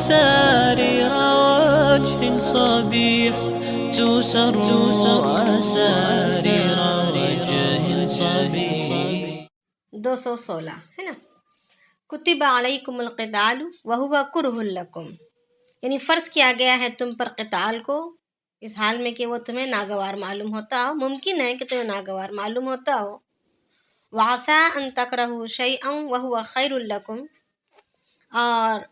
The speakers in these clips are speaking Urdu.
أسارير وجه صبيح تسر أسارير وجه صبيح. 216 ہے نا. کتب علیکم القتال وہو کرہ لکم، یعنی فرض کیا گیا ہے تم پر قتال کو اس حال میں کہ وہ تمہیں ناگوار معلوم ہوتا ہو، ممکن ہے کہ تمہیں ناگوار معلوم ہوتا ہو. وعسیٰ ان تکرہوا شیئا وہو خیر لکم، اور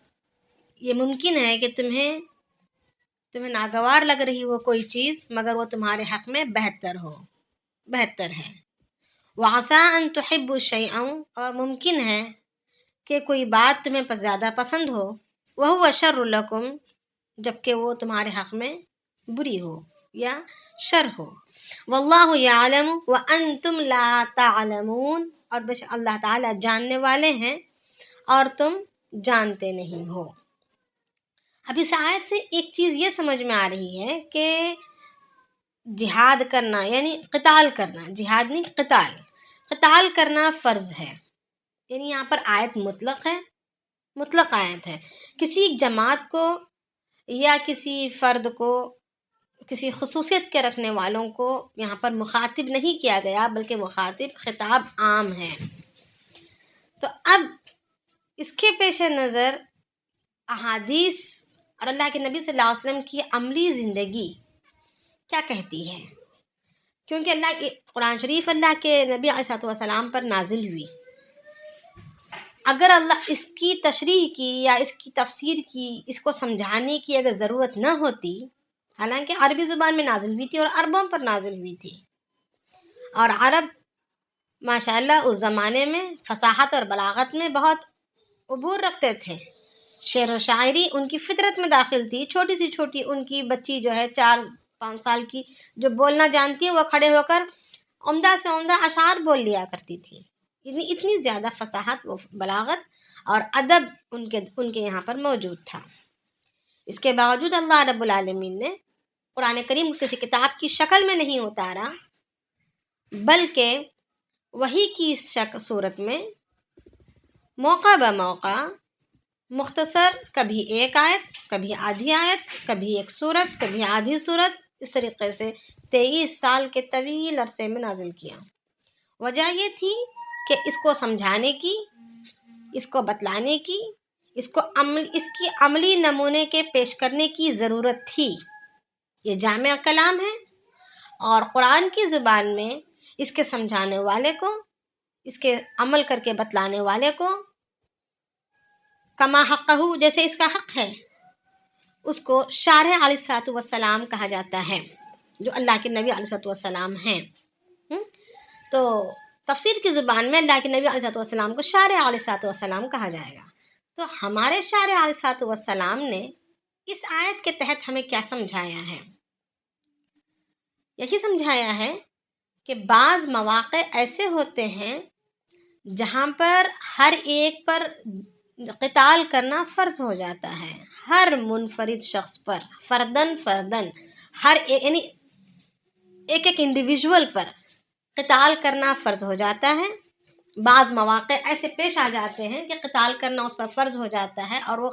یہ ممکن ہے کہ تمہیں ناگوار لگ رہی ہو کوئی چیز مگر وہ تمہارے حق میں بہتر ہے. وعسیٰ ان تحبوا شیئا، اور ممکن ہے کہ کوئی بات تمہیں زیادہ پسند ہو، وہو شر لکم، جبکہ وہ تمہارے حق میں بری ہو یا شر ہو. واللہ یعلم وانتم لا تعلمون، اور بے شک اللہ تعالیٰ جاننے والے ہیں اور تم جانتے نہیں ہو. اب اس آیت سے ایک چیز یہ سمجھ میں آ رہی ہے کہ جہاد کرنا یعنی قتال کرنا، جہاد نہیں قتال کرنا فرض ہے. یعنی یہاں پر آیت مطلق آیت ہے. کسی جماعت کو یا کسی فرد کو، کسی خصوصیت کے رکھنے والوں کو یہاں پر مخاطب نہیں کیا گیا، بلکہ خطاب عام ہے. تو اب اس کے پیش نظر احادیث اور اللہ کے نبی صلی اللہ علیہ وسلم کی عملی زندگی کیا کہتی ہے، کیونکہ اللہ کے قرآن شریف اللہ کے نبی علیہ السلام پر نازل ہوئی. اگر اللہ اس کی تشریح کی یا اس کی تفسیر کی، اس کو سمجھانے کی اگر ضرورت نہ ہوتی، حالانکہ عربی زبان میں نازل ہوئی تھی اور عربوں پر نازل ہوئی تھی، اور عرب ماشاءاللہ اس زمانے میں فصاحت اور بلاغت میں بہت عبور رکھتے تھے. شعر و شاعری ان کی فطرت میں داخل تھی. چھوٹی سی چھوٹی ان کی بچی جو ہے 4-5 سال کی، جو بولنا جانتی ہے، وہ کھڑے ہو کر عمدہ سے عمدہ اشعار بول لیا کرتی تھی. اتنی زیادہ فصاحت و بلاغت اور ادب ان کے یہاں پر موجود تھا. اس کے باوجود اللہ رب العالمین نے قرآن کریم کو کسی کتاب کی شکل میں نہیں اتارا، بلکہ وحی کی صورت میں موقع بموقع مختصر، کبھی ایک آیت، کبھی آدھی آیت، کبھی ایک سورت، کبھی آدھی سورت، اس طریقے سے 23 سال کے طویل عرصے میں نازل کیا. وجہ یہ تھی کہ اس کو سمجھانے کی، اس کو بتلانے کی، اس کی عملی نمونے کے پیش کرنے کی ضرورت تھی. یہ جامع کلام ہے اور قرآن کی زبان میں اس کے سمجھانے والے کو، اس کے عمل کر کے بتلانے والے کو کما حقہ، جیسے اس کا حق ہے، اس کو شارح علیہ السلام کہا جاتا ہے، جو اللہ کے نبی علیہ السلام ہیں. تو تفسیر کی زبان میں اللہ کے نبی علیہ السلام کو شارح علیہ السلام کہا جائے گا. تو ہمارے شارح علیہ السلام نے اس آیت کے تحت ہمیں کیا سمجھایا ہے؟ یہی سمجھایا ہے کہ بعض مواقع ایسے ہوتے ہیں جہاں پر ہر ایک پر قتال کرنا فرض ہو جاتا ہے، ہر منفرد شخص پر فردن ہر یعنی ایک انڈیویژول پر قتال کرنا فرض ہو جاتا ہے. بعض مواقع ایسے پیش آ جاتے ہیں کہ قتال کرنا اس پر فرض ہو جاتا ہے، اور وہ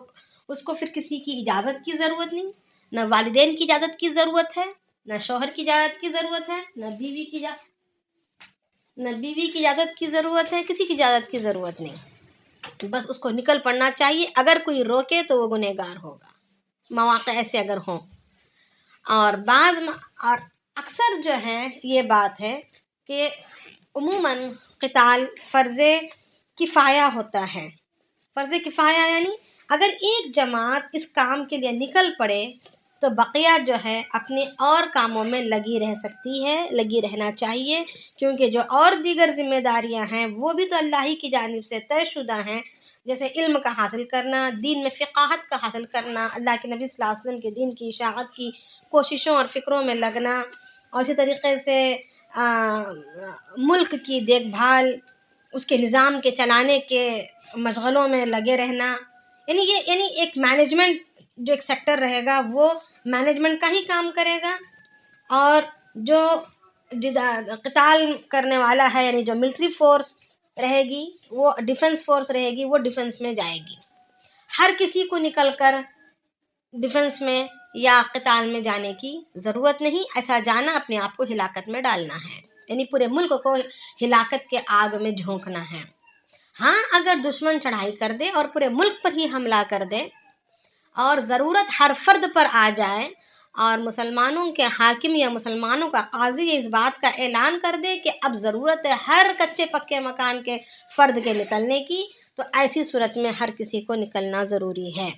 اس کو پھر کسی کی اجازت کی ضرورت نہیں، نہ والدین کی اجازت کی ضرورت ہے، نہ شوہر کی اجازت کی ضرورت ہے، نہ بیوی کی اجازت کی ضرورت ہے، کسی کی اجازت کی ضرورت نہیں. بس اس کو نکل پڑنا چاہیے. اگر کوئی روکے تو وہ گنہگار ہوگا. مواقع ایسے اگر ہوں، اور اکثر جو ہے یہ بات ہے کہ عموماً قتال فرض کفایہ ہوتا ہے. فرض کفایہ یعنی اگر ایک جماعت اس کام کے لیے نکل پڑے تو بقیہ جو ہے اپنے اور کاموں میں لگی رہنا چاہیے، کیونکہ جو اور دیگر ذمہ داریاں ہیں وہ بھی تو اللہ ہی کی جانب سے طے شدہ ہیں، جیسے علم کا حاصل کرنا، دین میں فقاہت کا حاصل کرنا، اللہ کے نبی صلی اللہ علیہ وسلم کے دین کی اشاعت کی کوششوں اور فکروں میں لگنا، اور اسی طریقے سے ملک کی دیکھ بھال، اس کے نظام کے چلانے کے مشغلوں میں لگے رہنا. یعنی ایک مینجمنٹ، جو ایک سیکٹر رہے گا وہ مینجمنٹ کا ہی کام کرے گا، اور جو قتال کرنے والا ہے یعنی جو ملٹری فورس رہے گی، وہ ڈیفنس فورس رہے گی، وہ ڈیفنس میں جائے گی. ہر کسی کو نکل کر ڈیفنس میں یا قتال میں جانے کی ضرورت نہیں. ایسا جانا اپنے آپ کو ہلاکت میں ڈالنا ہے، یعنی پورے ملک کو ہلاکت کے آگ میں جھونکنا ہے. ہاں اگر دشمن چڑھائی کر دے اور پورے ملک پر ہی حملہ کر دے اور ضرورت ہر فرد پر آ جائے اور مسلمانوں کے حاکم یا مسلمانوں کا قاضی اس بات کا اعلان کر دے کہ اب ضرورت ہے ہر کچے پکے مکان کے فرد کے نکلنے کی، تو ایسی صورت میں ہر کسی کو نکلنا ضروری ہے.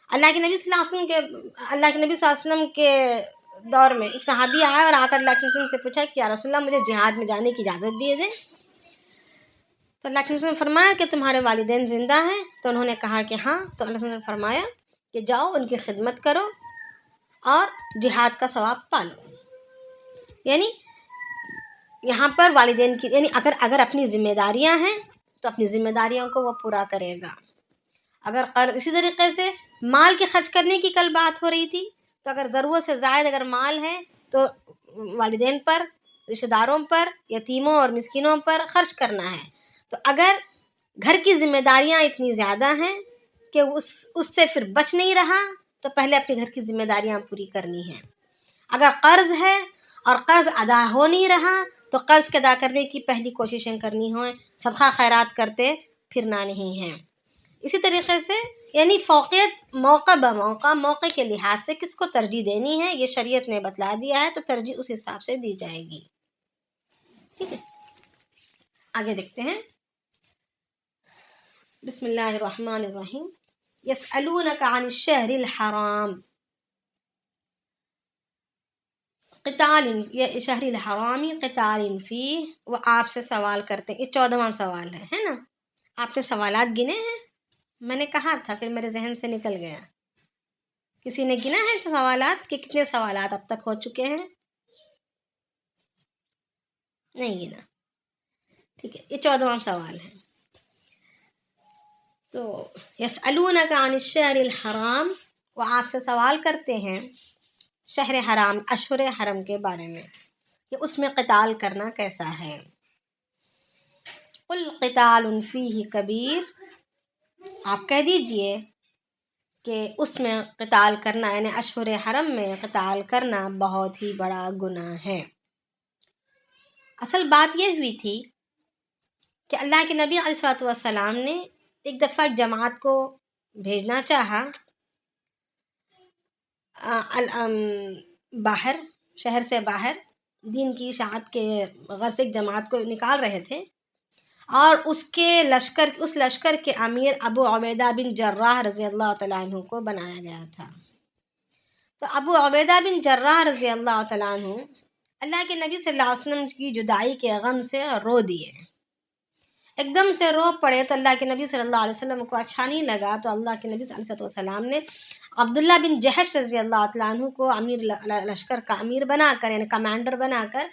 اللہ کے نبی صلی اللہ علیہ وسلم کے دور میں ایک صحابی آیا اور آ کر اللہ کے نبی صلی اللہ علیہ وسلم سے پوچھا کہ یا رسول اللہ مجھے جہاد میں جانے کی اجازت دیے دیں. تو اللہ کے نبی صلی اللہ علیہ وسلم نے فرمایا کہ تمہارے والدین زندہ ہیں؟ تو انہوں نے کہا کہ ہاں. تو اللہ صلی اللہ علیہ وسلم نے فرمایا کہ جاؤ ان کی خدمت کرو اور جہاد کا ثواب پالو. یعنی یہاں پر والدین کی، یعنی اگر اپنی ذمہ داریاں ہیں تو اپنی ذمہ داریوں کو وہ پورا کرے گا. اگر اسی طریقے سے مال کے خرچ کرنے کی کل بات ہو رہی تھی، تو اگر ضرورت سے زائد اگر مال ہے تو والدین پر، رشتہ داروں پر، یتیموں اور مسکینوں پر خرچ کرنا ہے. تو اگر گھر کی ذمہ داریاں اتنی زیادہ ہیں کہ اس سے پھر بچ نہیں رہا، تو پہلے اپنے گھر کی ذمہ داریاں پوری کرنی ہیں. اگر قرض ہے اور قرض ادا ہو نہیں رہا تو قرض کے ادا کرنے کی پہلی کوششیں کرنی ہوں، صدقہ خیرات کرتے پھرنا نہیں ہے. اسی طریقے سے یعنی فوقیت موقع بموقع، موقع کے لحاظ سے کس کو ترجیح دینی ہے یہ شریعت نے بتلا دیا ہے، تو ترجیح اس حساب سے دی جائے گی. ٹھیک ہے، آگے دیکھتے ہیں. بسم اللہ الرحمن الرحیم. یسألونک عن الشہر الحرام قتال، یہ شہر الحرامی قتال فیہ، وہ آپ سے سوال کرتے ہیں. یہ 14واں سوال ہے نا؟ آپ نے سوالات گنے ہیں؟ میں نے کہا تھا پھر میرے ذہن سے نکل گیا. کسی نے گنا ہے سوالات کہ کتنے سوالات اب تک ہو چکے ہیں؟ نہیں گنا. ٹھیک ہے، یہ 14واں سوال ہے. تو یسألونک عن الشہر الحرام، وہ آپ سے سوال کرتے ہیں شہر حرام، اشہر حرم کے بارے میں کہ اس میں قتال کرنا کیسا ہے. قل قتال فیہ کبیر، آپ کہہ دیجئے کہ اس میں قتال کرنا یعنی اشہر حرم میں قتال کرنا بہت ہی بڑا گناہ ہے. اصل بات یہ ہوئی تھی کہ اللہ کے نبی علیہ الصلوۃ والسلام نے ایک دفعہ جماعت کو بھیجنا چاہا باہر، شہر سے باہر، دین کی اشاعت کے غرض سے ایک جماعت کو نکال رہے تھے، اور اس لشکر کے امیر ابو عبیدہ بن جراح رضی اللہ تعالیٰ عنہ کو بنایا گیا تھا. تو ابو عبیدہ بن جراح رضی اللہ تعالیٰ عنہ اللہ کے نبی صلی اللہ علیہ وسلم کی جدائی کے غم سے رو دیے، ایک دم سے رو پڑے. تو اللہ کے نبی صلی اللہ علیہ وسلم کو اچھا نہیں لگا، تو اللہ کے نبی صلی اللہ علیہ وسلم نے عبداللہ بن جحش رضی اللہ تعالیٰ عنہ کو لشکر کا امیر بنا کر، یعنی کمانڈر بنا کر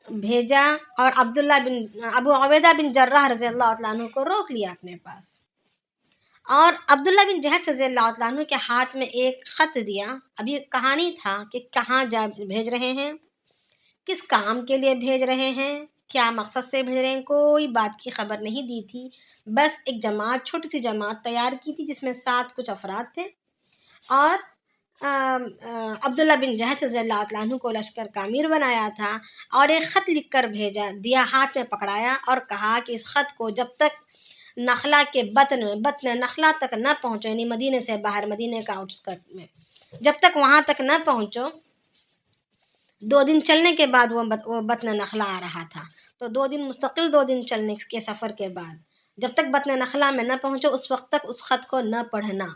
بھیجا، اور ابو عبیدہ بن جراح رضی اللہ تعالیٰ عنہ کو روک لیا اپنے پاس. اور عبداللہ بن جحش رضی اللہ تعالیٰ عنہ کے ہاتھ میں ایک خط دیا. اب یہ کہانی تھا کہ کہاں بھیج رہے ہیں، کس کام کے لیے بھیج رہے ہیں، کیا مقصد سے بھیج رہے ہیں، کوئی بات کی خبر نہیں دی تھی. بس ایک جماعت، چھوٹی سی جماعت تیار کی تھی جس میں 7 کچھ افراد تھے، اور عبداللہ بن جحش رضی اللہ تعالیٰ عنہ کو لشکر کا امیر بنایا تھا، اور ایک خط لکھ کر بھیجا دیا، ہاتھ میں پکڑایا اور کہا کہ اس خط کو جب تک نخلا کے بطن نخلا تک نہ پہنچو، یعنی مدینے سے باہر، مدینے کا آؤٹسکرٹ میں، جب تک وہاں تک نہ پہنچو. 2 دن چلنے کے بعد وہ بطن نخلا آ رہا تھا، تو 2 دن مستقل 2 دن چلنے کے سفر کے بعد جب تک بطن نخلا میں نہ پہنچو اس وقت تک اس خط کو نہ پڑھنا،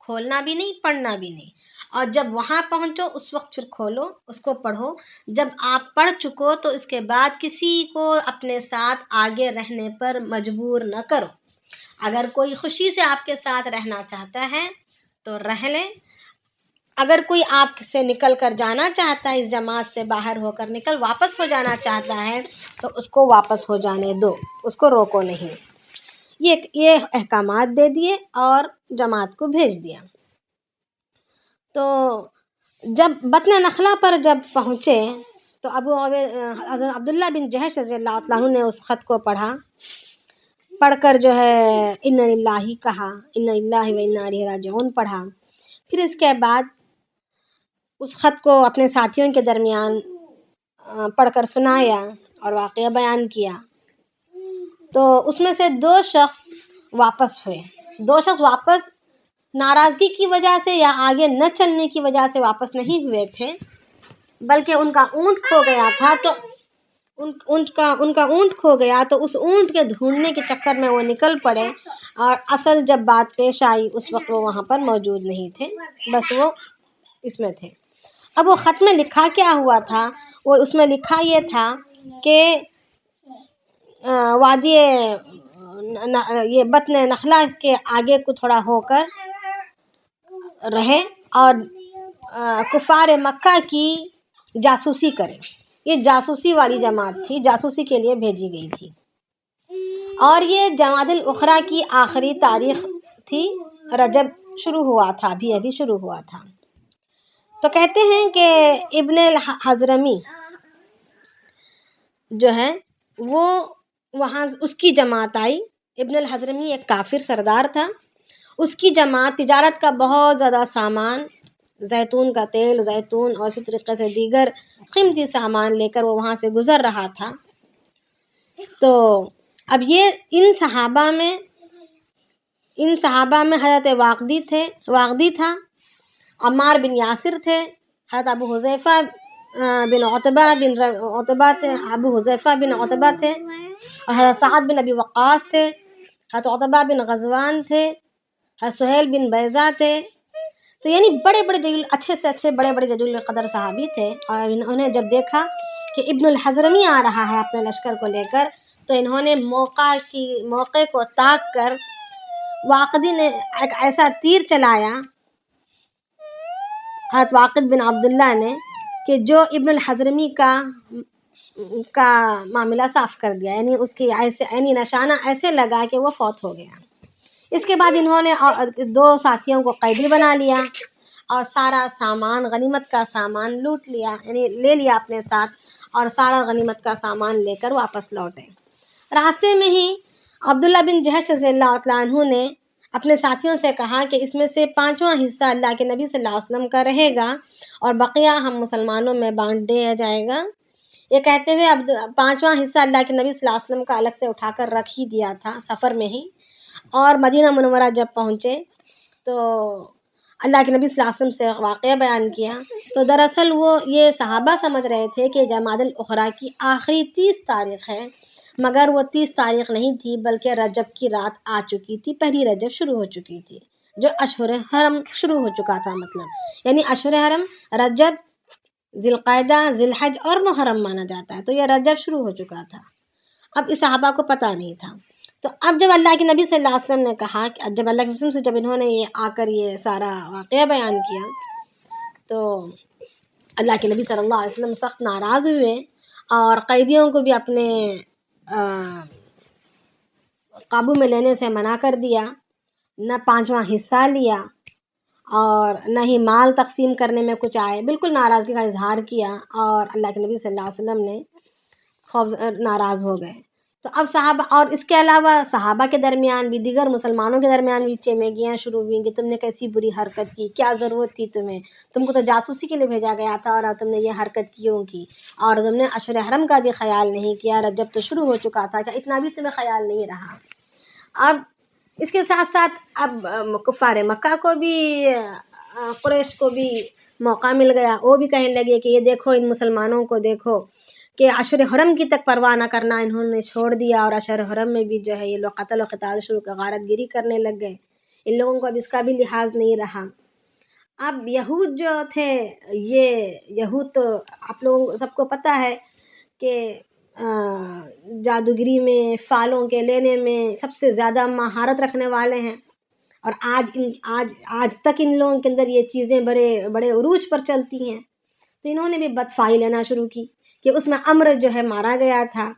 کھولنا بھی نہیں، پڑھنا بھی نہیں. اور جب وہاں پہنچو اس وقت پھر کھولو، اس کو پڑھو. جب آپ پڑھ چکو تو اس کے بعد کسی کو اپنے ساتھ آگے رہنے پر مجبور نہ کرو. اگر کوئی خوشی سے آپ کے ساتھ رہنا چاہتا ہے تو رہ لیں، اگر کوئی آپ سے نکل کر جانا چاہتا ہے، اس جماعت سے باہر ہو کر واپس ہو جانا چاہتا ہے تو اس کو واپس ہو جانے دو، اس کو روکو نہیں. یہ احکامات دے دیے اور جماعت کو بھیج دیا. تو جب بطن نخلا پر جب پہنچے تو عبداللہ بن جحش رضی اللہ تعالیٰ عنہ نے اس خط کو پڑھ کر جو ہے اِنَّ لِلَّهِ کہا، اِنَّ لِلَّهِ وَإِنَّا إِلَيْهِ رَاجِعُونَ پڑھا. پھر اس کے بعد اس خط کو اپنے ساتھیوں کے درمیان پڑھ کر سنایا اور واقعہ بیان کیا. تو اس میں سے 2 شخص واپس ہوئے. 2 شخص واپس ناراضگی کی وجہ سے یا آگے نہ چلنے کی وجہ سے واپس نہیں ہوئے تھے، بلکہ ان کا اونٹ کھو گیا تھا. تو ان کا اونٹ کھو گیا تو اس اونٹ کے ڈھونڈنے کے چکر میں وہ نکل پڑے، اور اصل جب بات پیش آئی اس وقت وہ وہاں پر موجود نہیں تھے، بس وہ اس میں تھے. اب وہ خط میں لکھا کیا ہوا تھا؟ وہ اس میں لکھا یہ تھا کہ وادی یہ بطن نخلا کے آگے کو تھوڑا ہو کر رہے اور کفار مکہ کی جاسوسی کرے. یہ جاسوسی والی جماعت تھی، جاسوسی کے لیے بھیجی گئی تھی، اور یہ جمادی الاخری کی آخری تاریخ تھی. رجب شروع ہوا تھا، ابھی شروع ہوا تھا. تو کہتے ہیں کہ ابن الحضرمی جو ہے وہ وہاں اس کی جماعت آئی. ابن الحضرمی ایک کافر سردار تھا. اس کی جماعت تجارت کا بہت زیادہ سامان، زیتون کا تیل، زیتون اور اسی طریقے سے دیگر قیمتی سامان لے کر وہ وہاں سے گزر رہا تھا. تو اب یہ ان صحابہ میں حضرت واقدی تھا، عمار بن یاسر تھے، حضرت ابو حذیفہ بن عتبہ تھے، اور حضرت سعد بن ابی وقاص تھے، حضرت عتبہ بن غزوان تھے، حضرت سہیل بن بیضہ تھے. تو یعنی اچھے سے اچھے بڑے جلیل القدر صحابی تھے. اور انہوں نے جب دیکھا کہ ابن الحضرمی آ رہا ہے اپنے لشکر کو لے کر، تو انہوں نے موقع کو تاک کر واقدی نے ایک ایسا تیر چلایا، حضرت واقد بن عبداللہ نے، کہ جو ابن الحضرمی کا معاملہ صاف کر دیا. یعنی اس کی نشانہ ایسے لگا کہ وہ فوت ہو گیا. اس کے بعد انہوں نے 2 ساتھیوں کو قیدی بنا لیا اور سارا سامان، غنیمت کا سامان لوٹ لیا، یعنی لے لیا اپنے ساتھ، اور سارا غنیمت کا سامان لے کر واپس لوٹے. راستے میں ہی عبداللہ بن جہش رضی اللہ تعالیٰ عنہ نے اپنے ساتھیوں سے کہا کہ اس میں سے 5واں حصہ اللہ کے نبی صلی اللہ علیہ وسلم کا رہے گا اور بقیہ ہم مسلمانوں میں بانٹ دیا جائے گا. یہ کہتے ہوئے اب 5واں حصہ اللہ کے نبی صلی اللہ علیہ وسلم کا الگ سے اٹھا کر رکھ ہی دیا تھا سفر میں ہی. اور مدینہ منورہ جب پہنچے تو اللہ کے نبی صلی اللہ علیہ وسلم سے واقعہ بیان کیا. تو دراصل وہ یہ صحابہ سمجھ رہے تھے کہ جمادی الاخری کی آخری 30 تاریخ ہے، مگر وہ 30 تاریخ نہیں تھی، بلکہ رجب کی رات آ چکی تھی. پہلی رجب شروع ہو چکی تھی، جو اشہر حرم شروع ہو چکا تھا. مطلب یعنی اشہر حرم رجب، ذی القعدہ، ذی الحج اور محرم مانا جاتا ہے. تو یہ رجب شروع ہو چکا تھا. اب اس صحابہ کو پتہ نہیں تھا. تو اب جب اللہ کے نبی صلی اللہ علیہ وسلم نے کہا کہ جب اللہ کے وسلم سے جب انہوں نے یہ آ کر یہ سارا واقعہ بیان کیا، تو اللہ کے نبی صلی اللہ علیہ وسلم سخت ناراض ہوئے اور قیدیوں کو بھی اپنے قابو میں لینے سے منع کر دیا. نہ 5واں حصہ لیا اور نہ ہی مال تقسیم کرنے میں کچھ آئے. بالکل ناراضگی کا اظہار کیا اور اللہ کے نبی صلی اللہ علیہ وسلم نے ناراض ہو گئے. تو اب صحابہ اور اس کے علاوہ صحابہ کے درمیان بھی، دیگر مسلمانوں کے درمیان بھی چیمیگیاں شروع ہوئیں کہ تم نے کیسی بری حرکت کی، کیا ضرورت تھی تم کو تو جاسوسی کے لیے بھیجا گیا تھا اور تم نے یہ حرکت کیوں کی، اور تم نے اشہر حرم کا بھی خیال نہیں کیا، رجب تو شروع ہو چکا تھا، کہ اتنا بھی تمہیں خیال نہیں رہا. اب اس کے ساتھ ساتھ اب کفار مکہ کو بھی، قریش کو بھی موقع مل گیا. وہ بھی کہنے لگے کہ یہ دیکھو، ان مسلمانوں کو دیکھو کہ اشہر حرم کی تک پرواہ نہ کرنا انہوں نے چھوڑ دیا، اور اشہر حرم میں بھی جو ہے یہ لوگ قتل و قتال شروع کر غارت گیری کرنے لگ گئے. ان لوگوں کو اب اس کا بھی لحاظ نہیں رہا. اب یہود جو تھے، یہود تو آپ لوگوں سب کو پتہ ہے کہ جادوگری میں، فالوں کے لینے میں سب سے زیادہ مہارت رکھنے والے ہیں، اور آج تک ان لوگوں کے اندر یہ چیزیں بڑے عروج پر چلتی ہیں. تو انہوں نے بھی بدفائی لینا شروع کی کہ اس میں عمر جو ہے مارا گیا تھا.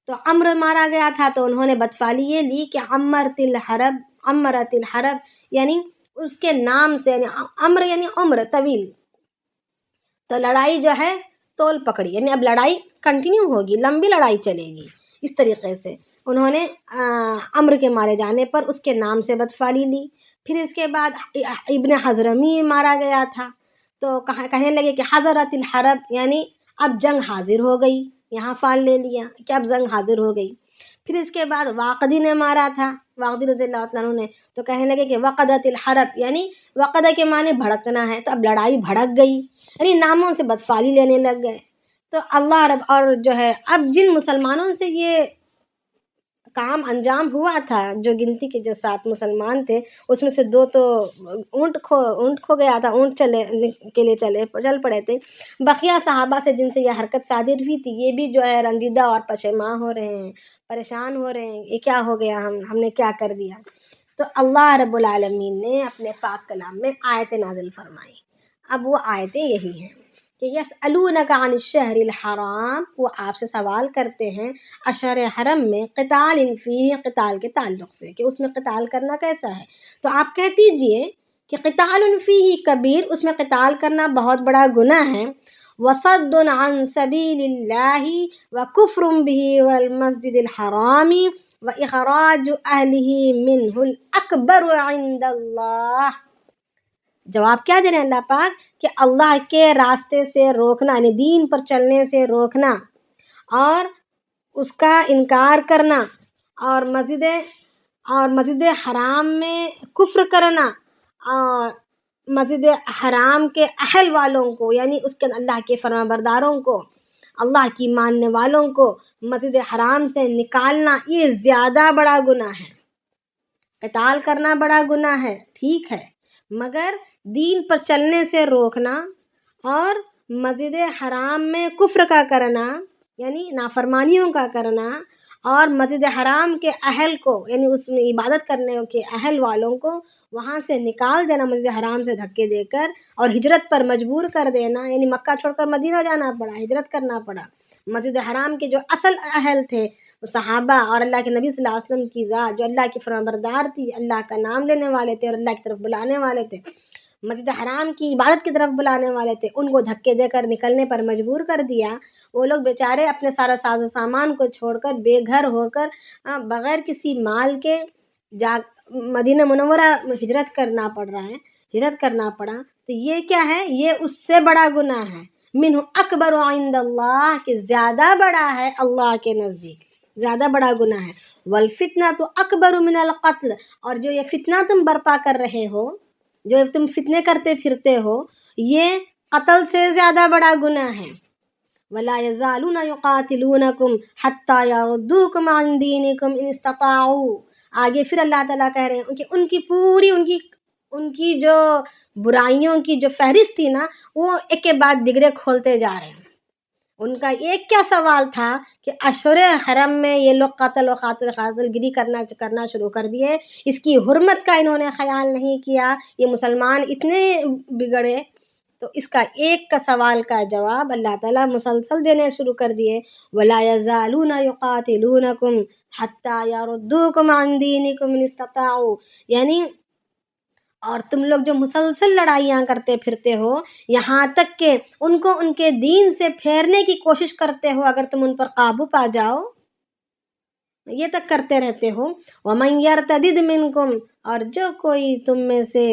تو عمر مارا گیا تھا تو انہوں نے بدفالی یہ لی کہ عمرت الحرب، یعنی اس کے نام سے، یعنی عمر یعنی عمر طویل، تو لڑائی جو ہے تول پکڑی، یعنی اب لڑائی کنٹینیو ہوگی، لمبی لڑائی چلے گی اس طریقے سے. انہوں نے عمرو کے مارے جانے پر اس کے نام سے بدفعلی لی. پھر اس کے بعد ابن حضرمی مارا گیا تھا، تو کہنے لگے کہ حضرت الحرب، یعنی اب جنگ حاضر ہو گئی. یہاں فعل لے لیا کہ اب جنگ حاضر ہو گئی. پھر اس کے بعد واقدی نے مارا تھا، واقدی رضی اللہ تعالیٰ عنہ نے، تو کہنے لگے کہ وقدت الحرب، یعنی وقدہ کے معنی بھڑکنا ہے، تو اب لڑائی بھڑک گئی، یعنی ناموں سے بدفعلی لینے لگ گئے. تو اللہ رب، اور جو ہے اب جن مسلمانوں سے یہ کام انجام ہوا تھا، جو گنتی کے جو 7 مسلمان تھے، اس میں سے 2 تو اونٹ کھو گیا تھا، اونٹ کے لیے چل پڑے تھے. بقیہ صحابہ سے جن سے یہ حرکت صادر ہوئی تھی، یہ بھی جو ہے رنجیدہ اور پشیماں ہو رہے ہیں، پریشان ہو رہے ہیں، یہ کیا ہو گیا، ہم نے کیا کر دیا. تو اللہ رب العالمین نے اپنے پاک کلام میں آیتیں نازل فرمائی. اب وہ آیتیں یہی ہیں کہ یسألونک عن الشہر الحرام، وہ آپ سے سوال کرتے ہیں اشہر حرم میں، قتال فیہ، قتال کے تعلق سے، کہ اس میں قتال کرنا کیسا ہے. تو آپ کہہ دیجئے کہ قتال فیہ کبیر، اس میں قتال کرنا بہت بڑا گناہ ہے. وصد عن سبیل اللہ وکفر بہ والمسجد الحرام واخراج اہلہ منہ الاکبر عند اللہ. جواب کیا دے رہے ہیں اللہ پاک کہ اللہ کے راستے سے روکنا، یعنی دین پر چلنے سے روکنا، اور اس کا انکار کرنا، اور مسجد حرام میں کفر کرنا، اور مسجد حرام کے اہل والوں کو، یعنی اس کے اللہ کے فرما برداروں کو، اللہ کی ماننے والوں کو مسجد حرام سے نکالنا، یہ زیادہ بڑا گناہ ہے. قتال کرنا بڑا گناہ ہے، ٹھیک ہے، مگر دین پر چلنے سے روکنا اور مسجد حرام میں کفر کا کرنا، یعنی نافرمانیوں کا کرنا، اور مسجد حرام کے اہل کو، یعنی اس میں عبادت کرنے کے اہل والوں کو وہاں سے نکال دینا، مسجد حرام سے دھکے دے کر، اور ہجرت پر مجبور کر دینا، یعنی مکہ چھوڑ کر مدینہ جانا پڑا، ہجرت کرنا پڑا. مسجد حرام کے جو اصل اہل تھے، صحابہ اور اللہ کے نبی صلی اللہ علیہ وسلم کی ذات، جو اللہ کی فرمانبردار تھی، اللہ کا نام لینے والے تھے اور اللہ کی طرف بلانے والے تھے، مسجد حرام کی عبادت کی طرف بلانے والے تھے، ان کو دھکے دے کر نکلنے پر مجبور کر دیا. وہ لوگ بیچارے اپنے سارا ساز و سامان کو چھوڑ کر، بے گھر ہو کر، بغیر کسی مال کے مدینہ منورہ ہجرت کرنا پڑا. تو یہ کیا ہے؟ یہ اس سے بڑا گناہ ہے. منہ اکبر عند اللہ، کہ زیادہ بڑا ہے اللہ کے نزدیک، زیادہ بڑا گناہ ہے. والفتنہ تو اکبر من القتل، اور جو یہ فتنہ تم برپا کر رہے ہو، جو تم فتنے کرتے پھرتے ہو، یہ قتل سے زیادہ بڑا گناہ ہے. ولا یزالون یقاتلونکم حتی یردوکم عن دینکم ان استطاعوا. آگے پھر اللہ تعالیٰ کہہ رہے ہیں کہ ان کی پوری ان کی جو برائیوں کی جو فہرست تھی نا، وہ ایک کے بعد دیگرے کھولتے جا رہے ہیں. ان کا ایک کیا سوال تھا کہ اشہر حرم میں یہ لوگ قتل و قاتل گیری کرنا شروع کر دیے، اس کی حرمت کا انہوں نے خیال نہیں کیا، یہ مسلمان اتنے بگڑے. تو اس کا ایک کا سوال کا جواب اللہ تعالیٰ مسلسل دینے شروع کر دیے. وَلَا يَزَالُونَ يُقَاتِلُونَكُمْ حَتَّى يَرُدُّوكُمْ عَنْ دِينِكُمْ إِنِ اسْتَطَاعُوا، یعنی اور تم لوگ جو مسلسل لڑائیاں کرتے پھرتے ہو، یہاں تک کہ ان کو ان کے دین سے پھیرنے کی کوشش کرتے ہو، اگر تم ان پر قابو پا جاؤ، یہ تک کرتے رہتے ہو. وَمَنْ يَرْتَدِدْ مِنْكُمْ، اور جو کوئی تم میں سے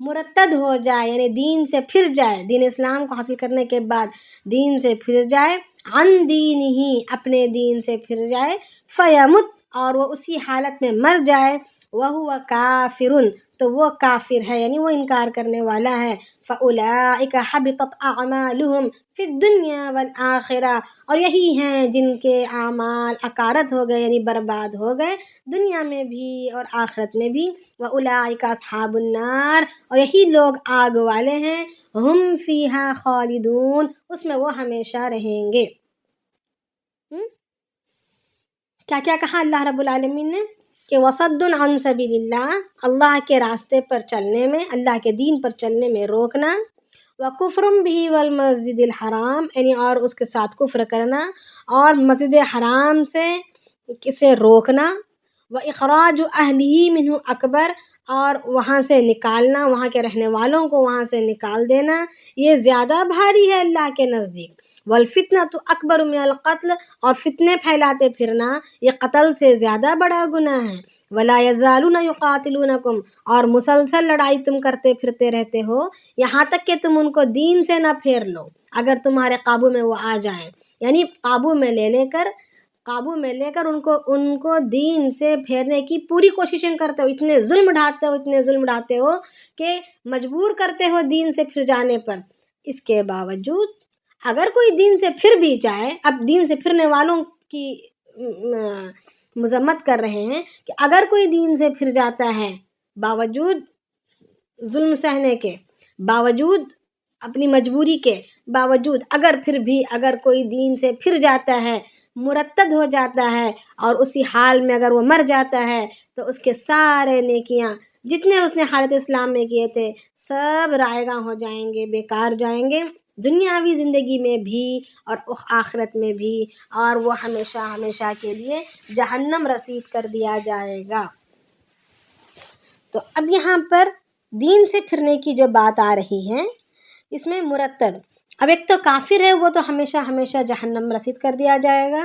مرتد ہو جائے، یعنی دین سے پھر جائے، دین اسلام کو حاصل کرنے کے بعد دین سے پھر جائے، عن دینہ، اپنے دین سے پھر جائے، فیمت، اور وہ اسی حالت میں مر جائے، وہو کافر، تو وہ کافر ہے، یعنی وہ انکار کرنے والا ہے. فَأُولَئِكَ حَبِطَتْ أَعْمَالُهُمْ فِي الدُّنْيَا وَالْآخِرَةِ، اور یہی ہیں جن کے اعمال اکارت ہو گئے، یعنی برباد ہو گئے، دنیا میں بھی اور آخرت میں بھی. وَأُولَئِكَ أَصْحَابُ النَّارِ، اور یہی لوگ آگ والے ہیں. ہم فیہا خالدون، اس میں وہ ہمیشہ رہیں گے. کیا کیا کہا اللہ رب العالمین نے کہ وصد عن سبیل اللہ، اللہ کے راستے پر چلنے میں، اللہ کے دین پر چلنے میں روکنا، وکفر بہ والمسجد الحرام، یعنی اور اس کے ساتھ کفر کرنا اور مسجد حرام سے روکنا، واخراج اہلہ منہ اکبر، اور وہاں سے نکالنا، وہاں کے رہنے والوں کو وہاں سے نکال دینا، یہ زیادہ بھاری ہے اللہ کے نزدیک۔ والفتنۃ اکبر من القتل، اور فتنے پھیلاتے پھرنا یہ قتل سے زیادہ بڑا گناہ ہے۔ ولا یزالون یقاتلونکم، اور مسلسل لڑائی تم کرتے پھرتے رہتے ہو یہاں تک کہ تم ان کو دین سے نہ پھیر لو، اگر تمہارے قابو میں وہ آ جائیں، یعنی قابو میں لے کر ان کو دین سے پھیرنے کی پوری کوششیں کرتے ہو، اتنے ظلم ڈھاتے ہو کہ مجبور کرتے ہو دین سے پھر جانے پر۔ اس کے باوجود اگر کوئی دین سے پھر بھی جائے، اب دین سے پھرنے والوں کی مذمت کر رہے ہیں کہ اگر کوئی دین سے پھر جاتا ہے باوجود ظلم سہنے کے، باوجود اپنی مجبوری کے باوجود، اگر کوئی دین سے پھر جاتا ہے، مرتد ہو جاتا ہے، اور اسی حال میں اگر وہ مر جاتا ہے تو اس کے سارے نیکیاں جتنے اس نے حالت اسلام میں کیے تھے سب رائے گاں ہو جائیں گے، بیکار جائیں گے، دنیاوی زندگی میں بھی اور آخرت میں بھی، اور وہ ہمیشہ ہمیشہ کے لیے جہنم رسید کر دیا جائے گا۔ تو اب یہاں پر دین سے پھرنے کی جو بات آ رہی ہے، اس میں مرتد، اب ایک تو کافر ہے، وہ تو ہمیشہ ہمیشہ جہنم رسید کر دیا جائے گا،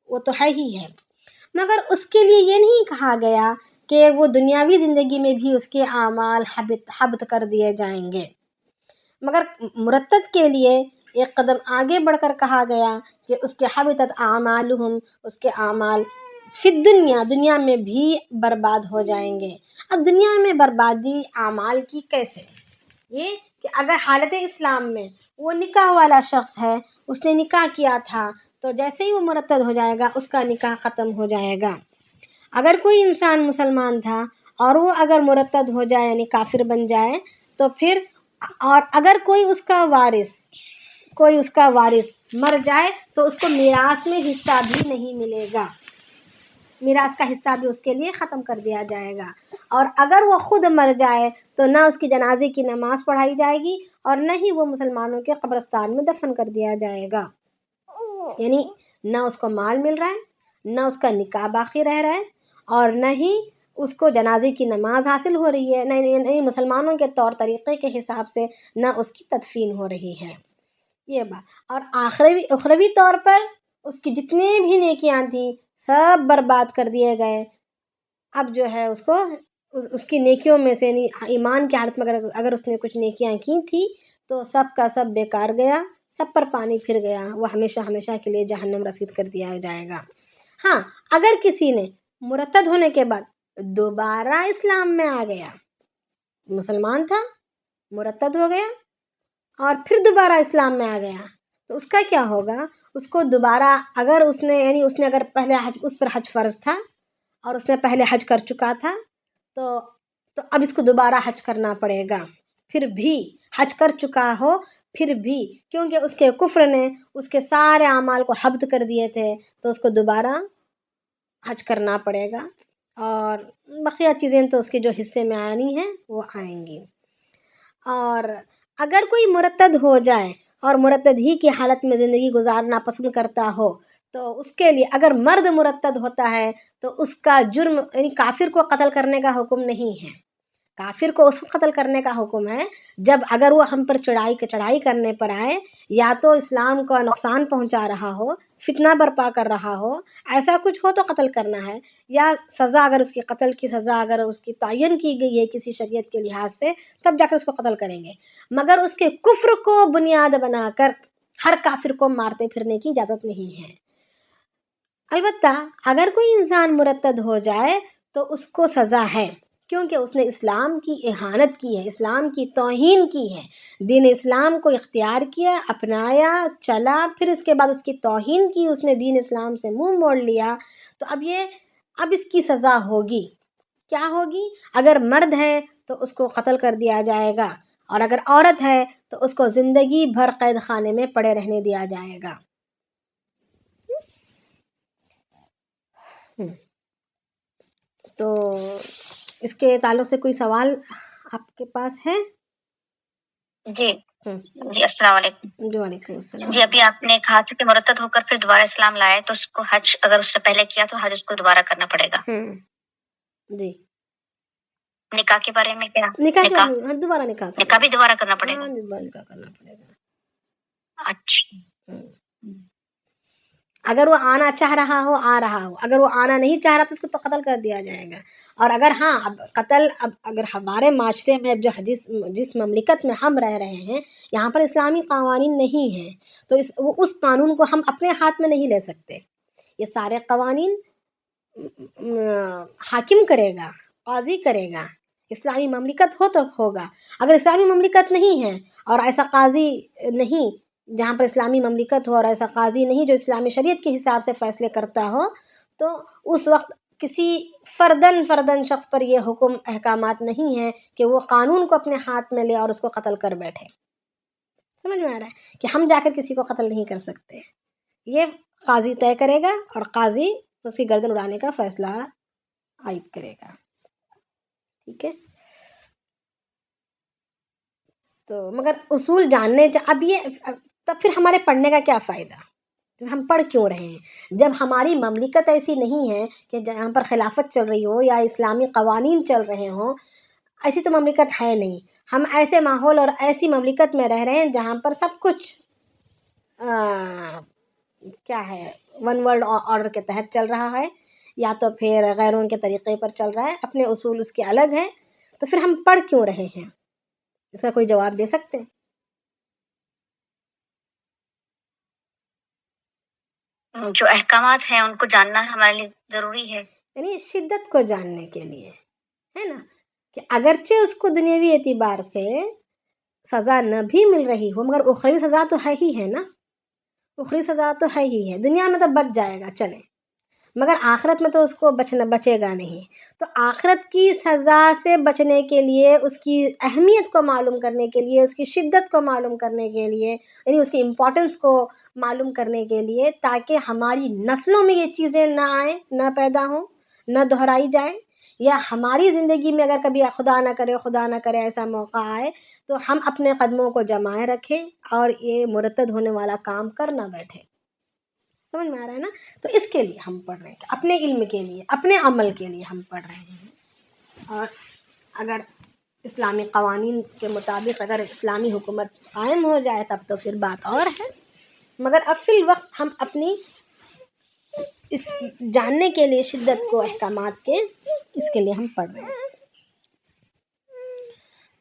وہ تو ہے ہی ہے، مگر اس کے لیے یہ نہیں کہا گیا کہ وہ دنیاوی زندگی میں بھی اس کے اعمال حبط کر دیے جائیں گے، مگر مرتد کے لیے ایک قدم آگے بڑھ کر کہا گیا کہ اس کے حبطت اعمالہم، اس کے اعمال فی دنیا میں بھی برباد ہو جائیں گے۔ اب دنیا میں بربادی اعمال کی کیسے؟ یہ کہ اگر حالت اسلام میں وہ نکاح والا شخص ہے، اس نے نکاح کیا تھا، تو جیسے ہی وہ مرتد ہو جائے گا اس کا نکاح ختم ہو جائے گا۔ اگر کوئی انسان مسلمان تھا اور وہ اگر مرتد ہو جائے یعنی کافر بن جائے تو پھر، اور اگر کوئی اس کا وارث مر جائے تو اس کو میراث میں حصہ بھی نہیں ملے گا، میراث کا حصہ بھی اس کے لیے ختم کر دیا جائے گا، اور اگر وہ خود مر جائے تو نہ اس کی جنازے کی نماز پڑھائی جائے گی اور نہ ہی وہ مسلمانوں کے قبرستان میں دفن کر دیا جائے گا، یعنی نہ اس کو مال مل رہا ہے، نہ اس کا نکاح باقی رہ رہا ہے، اور نہ ہی اس کو جنازے کی نماز حاصل ہو رہی ہے، نہیں مسلمانوں کے طور طریقے کے حساب سے نہ اس کی تدفین ہو رہی ہے، یہ بات۔ اور اخروی طور پر اس کی جتنی بھی نیکیاں تھیں سب برباد کر دیے گئے۔ اب جو ہے اس کو اس کی نیکیوں میں سے، ایمان کی حالت میں اگر اس نے کچھ نیکیاں کی تھی تو سب کا سب بیکار گیا، سب پر پانی پھر گیا، وہ ہمیشہ ہمیشہ کے لیے جہنم رسید کر دیا جائے گا۔ ہاں، اگر کسی نے مرتد ہونے کے بعد دوبارہ اسلام میں آ گیا، مسلمان تھا، مرتد ہو گیا اور پھر دوبارہ اسلام میں آ گیا، تو اس کا کیا ہوگا؟ اس کو دوبارہ اگر اس نے اگر پہلے اس پر حج فرض تھا اور اس نے پہلے حج کر چکا تھا تو اب اس کو دوبارہ حج کرنا پڑے گا، پھر بھی حج کر چکا ہو پھر بھی، کیونکہ اس کے کفر نے اس کے سارے اعمال کو حبط کر دیے تھے، تو اس کو دوبارہ حج کرنا پڑے گا، اور بقیہ چیزیں تو اس کے جو حصے میں آنی ہیں وہ آئیں گی۔ اور اگر کوئی مرتد ہو جائے اور مرتد ہی کی حالت میں زندگی گزارنا پسند کرتا ہو تو اس کے لیے، اگر مرد مرتد ہوتا ہے تو اس کا جرم، یعنی کافر کو قتل کرنے کا حکم نہیں ہے، کافر کو اس کو قتل کرنے کا حکم ہے جب اگر وہ ہم پر چڑھائی کرنے پر آئے، یا تو اسلام کو نقصان پہنچا رہا ہو، فتنہ برپا کر رہا ہو، ایسا کچھ ہو تو قتل کرنا ہے، یا سزا اگر اس کی قتل کی سزا اگر اس کی تعین کی گئی ہے کسی شریعت کے لحاظ سے، تب جا کر اس کو قتل کریں گے، مگر اس کے کفر کو بنیاد بنا کر ہر کافر کو مارتے پھرنے کی اجازت نہیں ہے۔ البتہ اگر کوئی انسان مرتد ہو جائے تو اس کو سزا ہے، کیونکہ اس نے اسلام کی اہانت کی ہے، اسلام کی توہین کی ہے، دین اسلام کو اختیار کیا، اپنایا، چلا، پھر اس کے بعد اس کی توہین کی، اس نے دین اسلام سے منہ موڑ لیا، تو اب اس کی سزا ہوگی، کیا ہوگی؟ اگر مرد ہے تو اس کو قتل کر دیا جائے گا، اور اگر عورت ہے تو اس کو زندگی بھر قید خانے میں پڑے رہنے دیا جائے گا۔ تو اس کے تعلق سے کوئی سوال آپ کے پاس ہے؟ جی السلام علیکم۔ جی وعلیکم السلام۔ جی ابھی آپ نے کہا تھا کہ مرتد ہو کر پھر دوبارہ اسلام لائے تو اس کو حج، اگر اس نے پہلے کیا تو حج اس کو دوبارہ کرنا پڑے گا۔ جی نکاح کے بارے میں کیا؟ نکاح کے بارے میں دوبارہ نکاح کرنا، نکاح بھی دوبارہ کرنا پڑے گا؟ ہاں دوبارہ نکاح کرنا پڑے گا۔ اچھا، اگر وہ آنا چاہ رہا ہو آ رہا ہو، اگر وہ آنا نہیں چاہ رہا تو اس کو تو قتل کر دیا جائے گا۔ اور اگر ہاں اب قتل، اب اگر ہمارے معاشرے میں اب جو جس مملکت میں ہم رہ رہے ہیں یہاں پر اسلامی قوانین نہیں ہیں تو اس قانون کو ہم اپنے ہاتھ میں نہیں لے سکتے۔ یہ سارے قوانین حاکم کرے گا، قاضی کرے گا۔ اسلامی مملکت ہو تو ہوگا، اگر اسلامی مملکت نہیں ہے اور ایسا قاضی نہیں جہاں پر اسلامی مملکت ہو اور ایسا قاضی نہیں جو اسلامی شریعت کے حساب سے فیصلے کرتا ہو، تو اس وقت کسی فردن شخص پر یہ حکم احکامات نہیں ہیں کہ وہ قانون کو اپنے ہاتھ میں لے اور اس کو قتل کر بیٹھے۔ سمجھ میں آ رہا ہے کہ ہم جا کر کسی کو قتل نہیں کر سکتے، یہ قاضی طے کرے گا اور قاضی اس کی گردن اڑانے کا فیصلہ عائد کرے گا۔ ٹھیک ہے، تو مگر اصول جاننے اب یہ تب پھر ہمارے پڑھنے کا کیا فائدہ؟ ہم پڑھ کیوں رہے ہیں جب ہماری مملکت ایسی نہیں ہے کہ جہاں پر خلافت چل رہی ہو یا اسلامی قوانین چل رہے ہوں؟ ایسی تو مملکت ہے نہیں۔ ہم ایسے ماحول اور ایسی مملکت میں رہ رہے ہیں جہاں پر سب کچھ کیا ہے، ون ورلڈ آرڈر کے تحت چل رہا ہے یا تو پھر غیروں کے طریقے پر چل رہا ہے، اپنے اصول اس کے الگ ہیں، تو پھر ہم پڑھ کیوں رہے ہیں؟ اس کا کوئی جواب دے سکتے ہیں؟ جو احکامات ہیں ان کو جاننا ہمارے لیے ضروری ہے، یعنی شدت کو جاننے کے لیے، ہے نا، کہ اگرچہ اس کو دنیاوی اعتبار سے سزا نہ بھی مل رہی ہو مگر اخروی سزا تو ہے ہی ہے نا، اخروی سزا تو ہے ہی ہے، دنیا میں تو بچ جائے گا چلے، مگر آخرت میں تو اس کو بچے گا نہیں۔ تو آخرت کی سزا سے بچنے کے لیے، اس کی اہمیت کو معلوم کرنے کے لیے، اس کی شدت کو معلوم کرنے کے لیے، یعنی اس کی امپورٹنس کو معلوم کرنے کے لیے، تاکہ ہماری نسلوں میں یہ چیزیں نہ آئیں، نہ پیدا ہوں، نہ دہرائی جائیں، یا ہماری زندگی میں اگر کبھی خدا نہ کرے ایسا موقع آئے تو ہم اپنے قدموں کو جمائے رکھیں اور یہ مرتد ہونے والا کام کر نہ بیٹھے۔ سمجھ میں آ رہا ہے نا؟ تو اس کے لیے ہم پڑھ رہے ہیں، اپنے علم کے لیے، اپنے عمل کے لیے ہم پڑھ رہے ہیں۔ اور اگر اسلامی قوانین کے مطابق اگر اسلامی حکومت قائم ہو جائے تب تو پھر بات اور ہے، مگر اب فی الوقت ہم اپنی اس جاننے کے لیے شدت کو احکامات کے، اس کے لیے ہم پڑھ رہے ہیں۔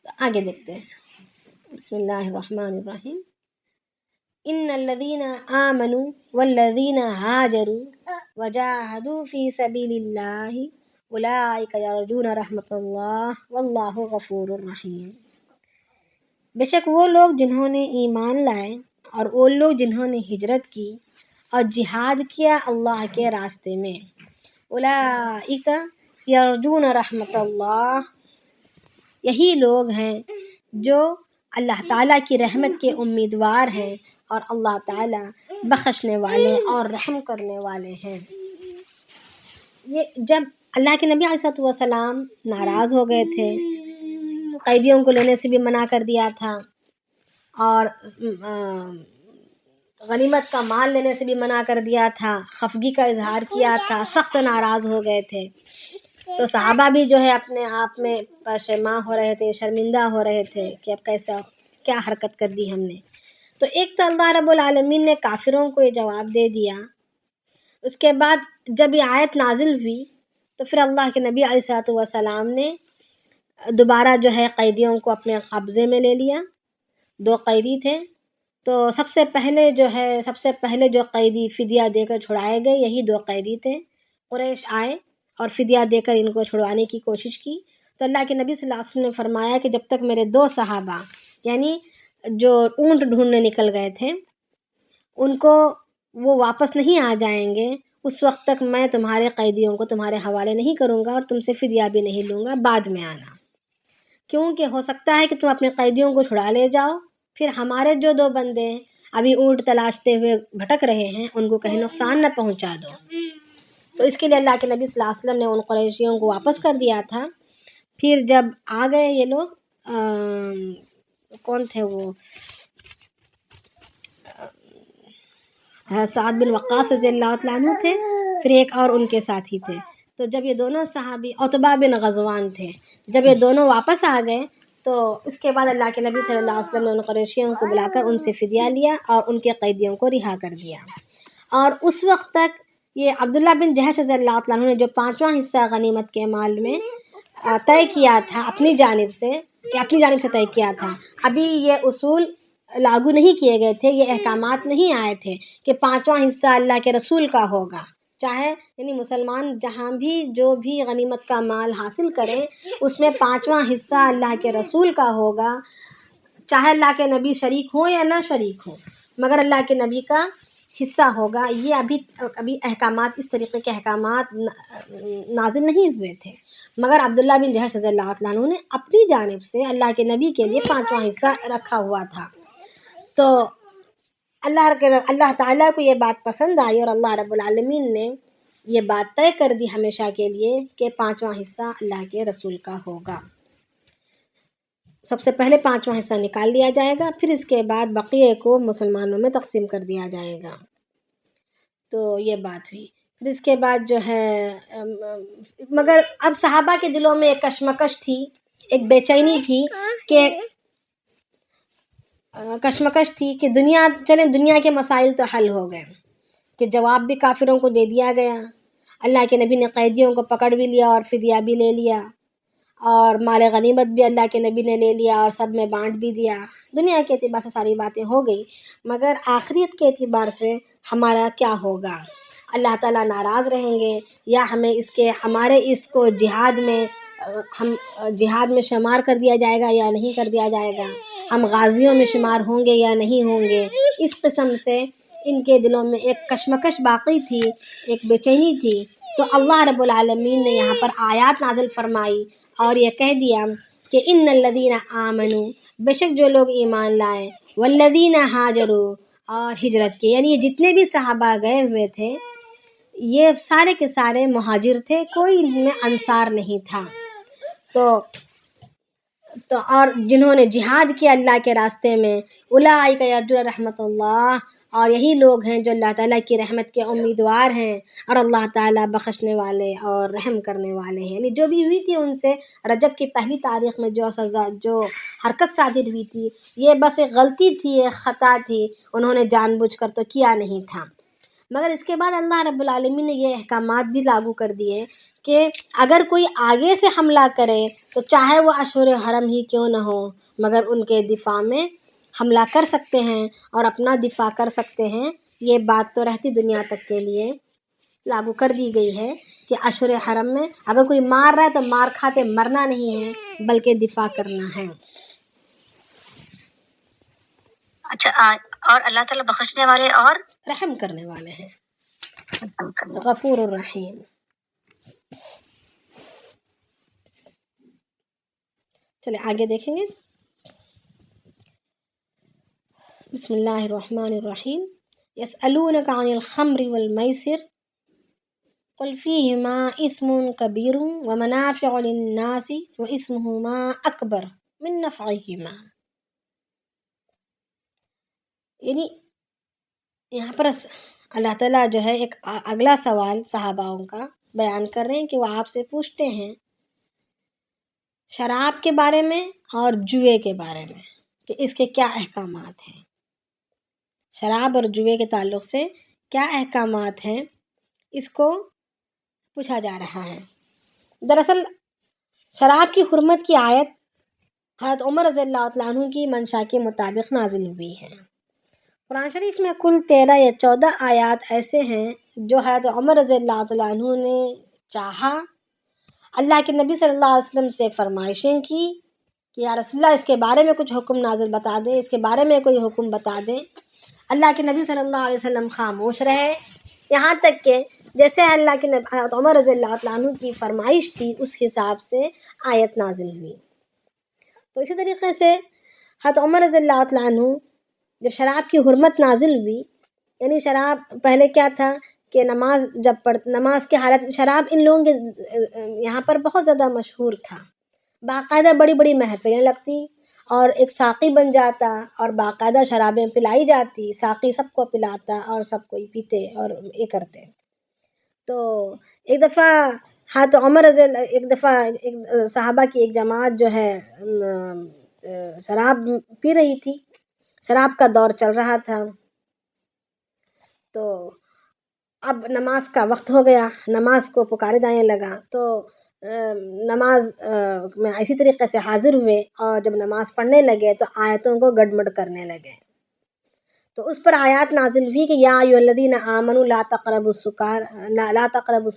تو آگے دیکھتے ہیں، بسم اللہ الرحمن الرحیم۔ ان الذین آمنوا والذین ہاجروا وجاہدوا فی سبیل اللہ اولئک یرجون رحمت اللہ واللہ غفور الرحیم۔ بے شک وہ لوگ جنہوں نے ایمان لائے اور وہ لوگ جنہوں نے ہجرت کی اور جہاد کیا اللہ کے راستے میں، اولئک یرجون رحمت اللہ، یہی لوگ ہیں جو اللہ تعالیٰ کی رحمت کے امیدوار ہیں اور اللہ تعالیٰ بخشنے والے اور رحم کرنے والے ہیں۔ یہ جب اللہ کے نبی علیہ السلام ناراض ہو گئے تھے، قیدیوں کو لینے سے بھی منع کر دیا تھا اور غنیمت کا مال لینے سے بھی منع کر دیا تھا، خفگی کا اظہار کیا تھا، سخت ناراض ہو گئے تھے، تو صحابہ بھی جو ہے اپنے آپ میں پشیماں ہو رہے تھے، شرمندہ ہو رہے تھے کہ اب کیا حرکت کر دی ہم نے۔ تو ایک تو اللہ رب العالمین نے کافروں کو یہ جواب دے دیا، اس کے بعد جب یہ آیت نازل ہوئی تو پھر اللہ کے نبی علیہ السلام نے دوبارہ جو ہے قیدیوں کو اپنے قبضے میں لے لیا۔ 2 قیدی تھے، تو سب سے پہلے جو قیدی فدیہ دے کر چھڑائے گئے یہی 2 قیدی تھے۔ قریش آئے اور فدیہ دے کر ان کو چھڑوانے کی کوشش کی، تو اللہ کے نبی صلی اللہ علیہ وسلم نے فرمایا کہ جب تک میرے 2 صحابہ یعنی جو اونٹ ڈھونڈنے نکل گئے تھے ان کو وہ واپس نہیں آ جائیں گے، اس وقت تک میں تمہارے قیدیوں کو تمہارے حوالے نہیں کروں گا اور تم سے فدیہ بھی نہیں لوں گا، بعد میں آنا، کیونکہ ہو سکتا ہے کہ تم اپنے قیدیوں کو چھڑا لے جاؤ، پھر ہمارے جو 2 بندے ہیں ابھی اونٹ تلاشتے ہوئے بھٹک رہے ہیں ان کو کہیں نقصان نہ پہنچا دو۔ تو اس کے لیے اللہ کے نبی صلی اللہ علیہ وسلم نے ان قریشیوں کو واپس کر دیا تھا۔ پھر جب آ گئے یہ لوگ، کون تھے وہ، سعد بن وقاص رضی اللہ تعالیٰ عنہ تھے، پھر ایک اور ان کے ساتھی تھے، تو جب یہ دونوں صحابی عتبہ بن غزوان تھے، جب یہ دونوں واپس آ گئے تو اس کے بعد اللہ کے نبی صلی اللہ علیہ وسلم نے ان قریشیوں کو بلا کر ان سے فدیہ لیا اور ان کے قیدیوں کو رہا کر دیا. اور اس وقت تک یہ عبداللہ بن جہش رضی اللہ تعالیٰ عنہ نے جو 5واں حصہ غنیمت کے مال میں طے کیا تھا اپنی جانب سے طے کیا تھا، ابھی یہ اصول لاگو نہیں کیے گئے تھے، یہ احکامات نہیں آئے تھے کہ 5واں حصہ اللہ کے رسول کا ہوگا. چاہے یعنی مسلمان جہاں بھی جو بھی غنیمت کا مال حاصل کریں اس میں 5واں حصہ اللہ کے رسول کا ہوگا، چاہے اللہ کے نبی شریک ہوں یا نہ شریک ہوں، مگر اللہ کے نبی کا حصہ ہوگا. یہ ابھی احکامات، اس طریقے کے احکامات نازل نہیں ہوئے تھے، مگر عبداللہ بن جہش رضی اللہ عنہ نے اپنی جانب سے اللہ کے نبی کے لیے 5واں حصہ رکھا ہوا تھا. تو اللہ تعالیٰ کو یہ بات پسند آئی اور اللہ رب العالمین نے یہ بات طے کر دی ہمیشہ کے لیے کہ 5واں حصہ اللہ کے رسول کا ہوگا. سب سے پہلے 5واں حصہ نکال لیا جائے گا، پھر اس کے بعد بقیے کو مسلمانوں میں تقسیم کر دیا جائے گا. تو یہ بات ہوئی. پھر اس کے بعد جو ہے مگر اب صحابہ کے دلوں میں ایک کشمکش تھی، ایک بے چینی تھی کہ دنیا کے مسائل تو حل ہو گئے، کہ جواب بھی کافروں کو دے دیا گیا، اللہ کے نبی نے قیدیوں کو پکڑ بھی لیا اور فدیہ بھی لے لیا، اور مال غنیمت بھی اللہ کے نبی نے لے لیا اور سب میں بانٹ بھی دیا. دنیا کے اعتبار سے ساری باتیں ہو گئی، مگر آخریت کے اعتبار سے ہمارا کیا ہوگا؟ اللہ تعالیٰ ناراض رہیں گے یا ہمارے اس کو جہاد میں شمار کر دیا جائے گا یا نہیں کر دیا جائے گا؟ ہم غازیوں میں شمار ہوں گے یا نہیں ہوں گے؟ اس قسم سے ان کے دلوں میں ایک کشمکش باقی تھی، ایک بے چینی تھی. تو اللہ رب العالمین نے یہاں پر آیات نازل فرمائی اور یہ کہہ دیا کہ ان الذین آمنوا، بے شک جو لوگ ایمان لائے، والذین ہاجروا، اور ہجرت کے، یعنی یہ جتنے بھی صحابہ گئے ہوئے تھے یہ سارے کے سارے مہاجر تھے، کوئی ان میں انصار نہیں تھا. تو اور جنہوں نے جہاد کیا اللہ کے راستے میں، اولئک یرجون رحمت اللہ، اور یہی لوگ ہیں جو اللہ تعالیٰ کی رحمت کے امیدوار ہیں، اور اللہ تعالیٰ بخشنے والے اور رحم کرنے والے ہیں. یعنی جو بھی ہوئی تھی ان سے رجب کی پہلی تاریخ میں جو حرکت صادر ہوئی تھی، یہ بس ایک غلطی تھی، ایک خطا تھی، انہوں نے جان بوجھ کر تو کیا نہیں تھا. مگر اس کے بعد اللہ رب العالمین نے یہ احکامات بھی لاگو کر دیے کہ اگر کوئی آگے سے حملہ کرے تو چاہے وہ اشہر حرم ہی کیوں نہ ہو، مگر ان کے دفاع میں حملہ کر سکتے ہیں اور اپنا دفاع کر سکتے ہیں. یہ بات تو رہتی دنیا تک کے لیے لاگو کر دی گئی ہے کہ اشہر حرم میں اگر کوئی مار رہا ہے تو مار کھاتے مرنا نہیں ہے بلکہ دفاع کرنا ہے. اچھا، اور اللہ تعالیٰ بخشنے والے اور رحم کرنے والے ہیں، غفور الرحیم. چلے آگے دیکھیں گے. بسم اللہ الرحمن الرحیم. یسألونک عن الخمر والمیسر قل فیہما اثم کبیر ومنافع للناس واثمہما اکبر من نفعہما. یعنی یہاں پر اللہ تعالیٰ جو ہے ایک اگلا سوال صحاباؤں کا بیان کر رہے ہیں کہ وہ آپ سے پوچھتے ہیں شراب کے بارے میں اور جوئے کے بارے میں کہ اس کے کیا احکامات ہیں. شراب اور جوئے کے تعلق سے کیا احکامات ہیں، اس کو پوچھا جا رہا ہے. دراصل شراب کی حرمت کی آیت حضرت عمر رضی اللہ تعالیٰ عنہ کی منشا کے مطابق نازل ہوئی ہے. قرآن شریف میں کل 13 یا 14 آیات ایسے ہیں جو حضرت عمر رضی اللہ تعالیٰ عنہ نے چاہا، اللہ کے نبی صلی اللہ علیہ وسلم سے فرمائشیں کی کہ یا رسول اللہ اس کے بارے میں کچھ حکم نازل بتا دیں، اس کے بارے میں کوئی حکم بتا دیں. اللہ کے نبی صلی اللہ علیہ وسلم خاموش رہے، یہاں تک کہ جیسے اللہ کے نبی حضرت عمر رضی اللہ تعالیٰ عنہ کی فرمائش تھی اس حساب سے آیت نازل ہوئی. تو اسی طریقے سے حضرت عمر رضی اللہ تعالیٰ عنہ جب شراب کی حرمت نازل ہوئی، یعنی شراب پہلے کیا تھا کہ نماز کے حالت میں شراب ان لوگوں کے یہاں پر بہت زیادہ مشہور تھا. باقاعدہ بڑی بڑی محفلیں لگتی اور ایک ساقی بن جاتا اور باقاعدہ شرابیں پلائی جاتی، ساقی سب کو پلاتا اور سب کوئی پیتے اور یہ کرتے. تو ایک دفعہ ہاں تو عمر رضی اللہ ایک دفعہ ایک صحابہ کی ایک جماعت جو ہے شراب پی رہی تھی، شراب کا دور چل رہا تھا، تو اب نماز کا وقت ہو گیا، نماز کو پکارے جانے لگا، تو نماز میں اسی طریقے سے حاضر ہوئے، اور جب نماز پڑھنے لگے تو آیتوں کو گڑبڑ کرنے لگے، تو اس پر آیات نازل ہوئی کہ یا ایھا الذین آمنوا لا تقربوا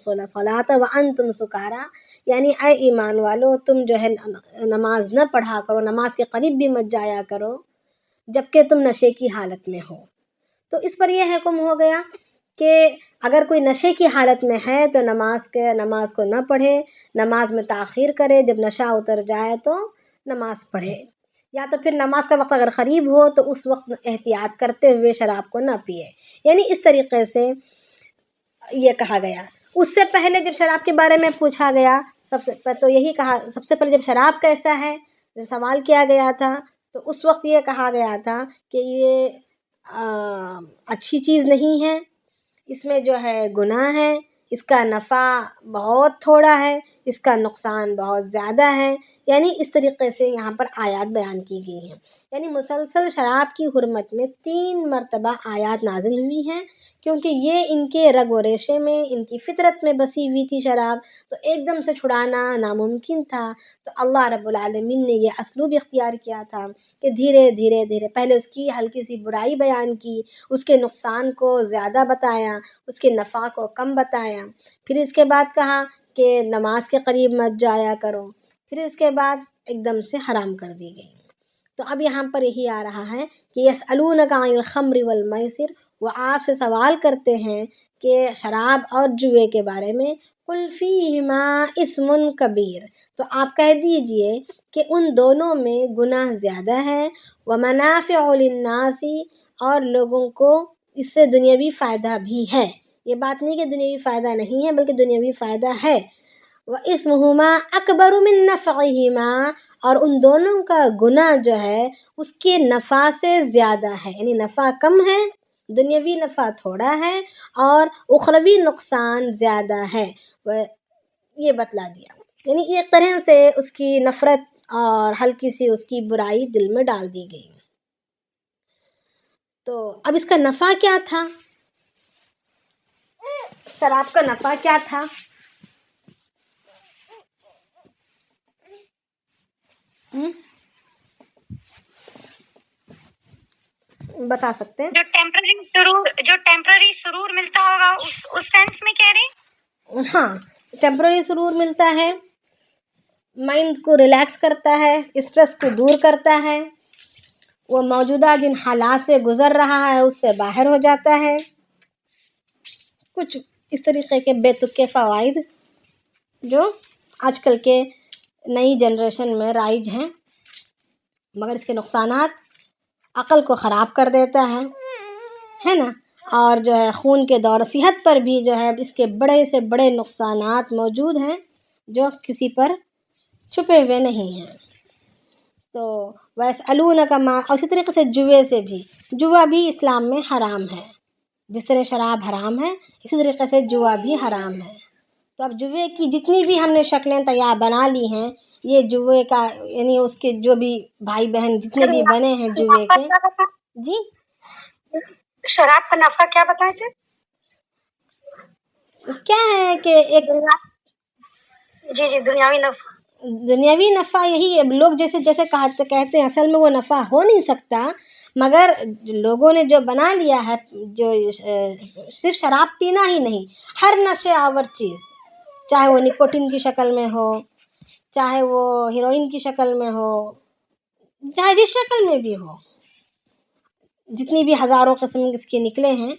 الصلاۃ وانتم سکارا، یعنی اے ایمان والو تم جو ہے نماز نہ پڑھا کرو، نماز کے قریب بھی مت جایا کرو جبکہ تم نشے کی حالت میں ہو۔ تو اس پر یہ حکم ہو گیا کہ اگر کوئی نشے کی حالت میں ہے تو نماز کو نہ پڑھے، نماز میں تاخیر کرے، جب نشہ اتر جائے تو نماز پڑھے، یا تو پھر نماز کا وقت اگر قریب ہو تو اس وقت احتیاط کرتے ہوئے شراب کو نہ پیے، یعنی اس طریقے سے یہ کہا گیا۔ اس سے پہلے جب شراب کے بارے میں پوچھا گیا تو یہی کہا، سب سے پہلے جب شراب کیسا ہے جب سوال کیا گیا تھا تو اس وقت یہ کہا گیا تھا کہ یہ اچھی چیز نہیں ہے، اس میں جو ہے گناہ ہے، اس کا نفع بہت تھوڑا ہے، اس کا نقصان بہت زیادہ ہے، یعنی اس طریقے سے یہاں پر آیات بیان کی گئی ہیں۔ یعنی مسلسل شراب کی حرمت میں 3 مرتبہ آیات نازل ہوئی ہیں، کیونکہ یہ ان کے رگ و ریشے میں، ان کی فطرت میں بسی ہوئی تھی شراب، تو ایک دم سے چھڑانا ناممکن تھا، تو اللہ رب العالمین نے یہ اسلوب اختیار کیا تھا کہ دھیرے دھیرے دھیرے پہلے اس کی ہلکی سی برائی بیان کی، اس کے نقصان کو زیادہ بتایا، اس کے نفع کو کم بتایا، پھر اس کے بعد کہا کہ نماز کے قریب مت جایا کرو، پھر اس کے بعد ایک دم سے حرام کر دی گئی۔ تو اب یہاں پر یہی آ رہا ہے کہ یسألونک عن الخمر والمیسر، وہ آپ سے سوال کرتے ہیں کہ شراب اور جوئے کے بارے میں، قل فیہما اثم کبیر، تو آپ کہہ دیجئے کہ ان دونوں میں گناہ زیادہ ہے، ومنافع للناس، اور لوگوں کو اس سے دنیاوی فائدہ بھی ہے، یہ بات نہیں کہ دنیاوی فائدہ نہیں ہے بلکہ دنیاوی فائدہ ہے، وَإِثْمُهُمَا أَكْبَرُ مِن نَّفْعِهِمَا، اور ان دونوں کا گناہ جو ہے اس کے نفع سے زیادہ ہے، یعنی نفع کم ہے، دنیاوی نفع تھوڑا ہے اور اخروی نقصان زیادہ ہے، یہ بتلا دیا، یعنی ایک طرح سے اس کی نفرت اور ہلکی سی اس کی برائی دل میں ڈال دی گئی۔ تو اب اس کا نفع کیا تھا؟ شراب کا نفع کیا تھا؟ بتا سکتے ہیں؟ جو ٹیمپرری سرور ملتا ہوگا اس سینس میں کہہ رہی؟ ہاں، ٹیمپرری سرور ملتا ہے، مائنڈ کو ریلیکس کرتا ہے، اسٹریس کو دور کرتا ہے، وہ موجودہ جن حالات سے گزر رہا ہے اس سے باہر ہو جاتا ہے، کچھ اس طریقے کے بے تکے فوائد جو آج کل کے نئی جنریشن میں رائج ہیں، مگر اس کے نقصانات عقل کو خراب کر دیتا ہے نا، اور جو ہے خون کے دور صحت پر بھی جو ہے اس کے بڑے سے بڑے نقصانات موجود ہیں جو کسی پر چھپے ہوئے نہیں ہیں۔ تو وَيَسْأَلُونَكَ مَا، اور اسی طریقے سے جوئے سے بھی، جوا بھی اسلام میں حرام ہے، جس طرح شراب حرام ہے اسی طریقے سے جوا بھی حرام ہے۔ تو اب جوئے کی جتنی بھی ہم نے شکلیں تیار بنا لی ہیں، یہ جوئے کا یعنی اس کے جو بھی بھائی بہن جتنے بھی بنے ہیں جوئے کے، جی شراب کا نفع کیا بتائیں تھے؟ کیا ہے کہ ایک جی دنیاوی نفع، دنیاوی نفع یہی ہے، لوگ جیسے کہتے ہیں اصل میں وہ نفع ہو نہیں سکتا، مگر لوگوں نے جو بنا لیا ہے، جو صرف شراب پینا ہی نہیں، ہر نشے آور چیز، چاہے وہ نکوٹین کی شکل میں ہو، چاہے وہ ہیروئن کی شکل میں ہو، چاہے جس شکل میں بھی ہو، جتنی بھی ہزاروں قسم اس کے نکلے ہیں،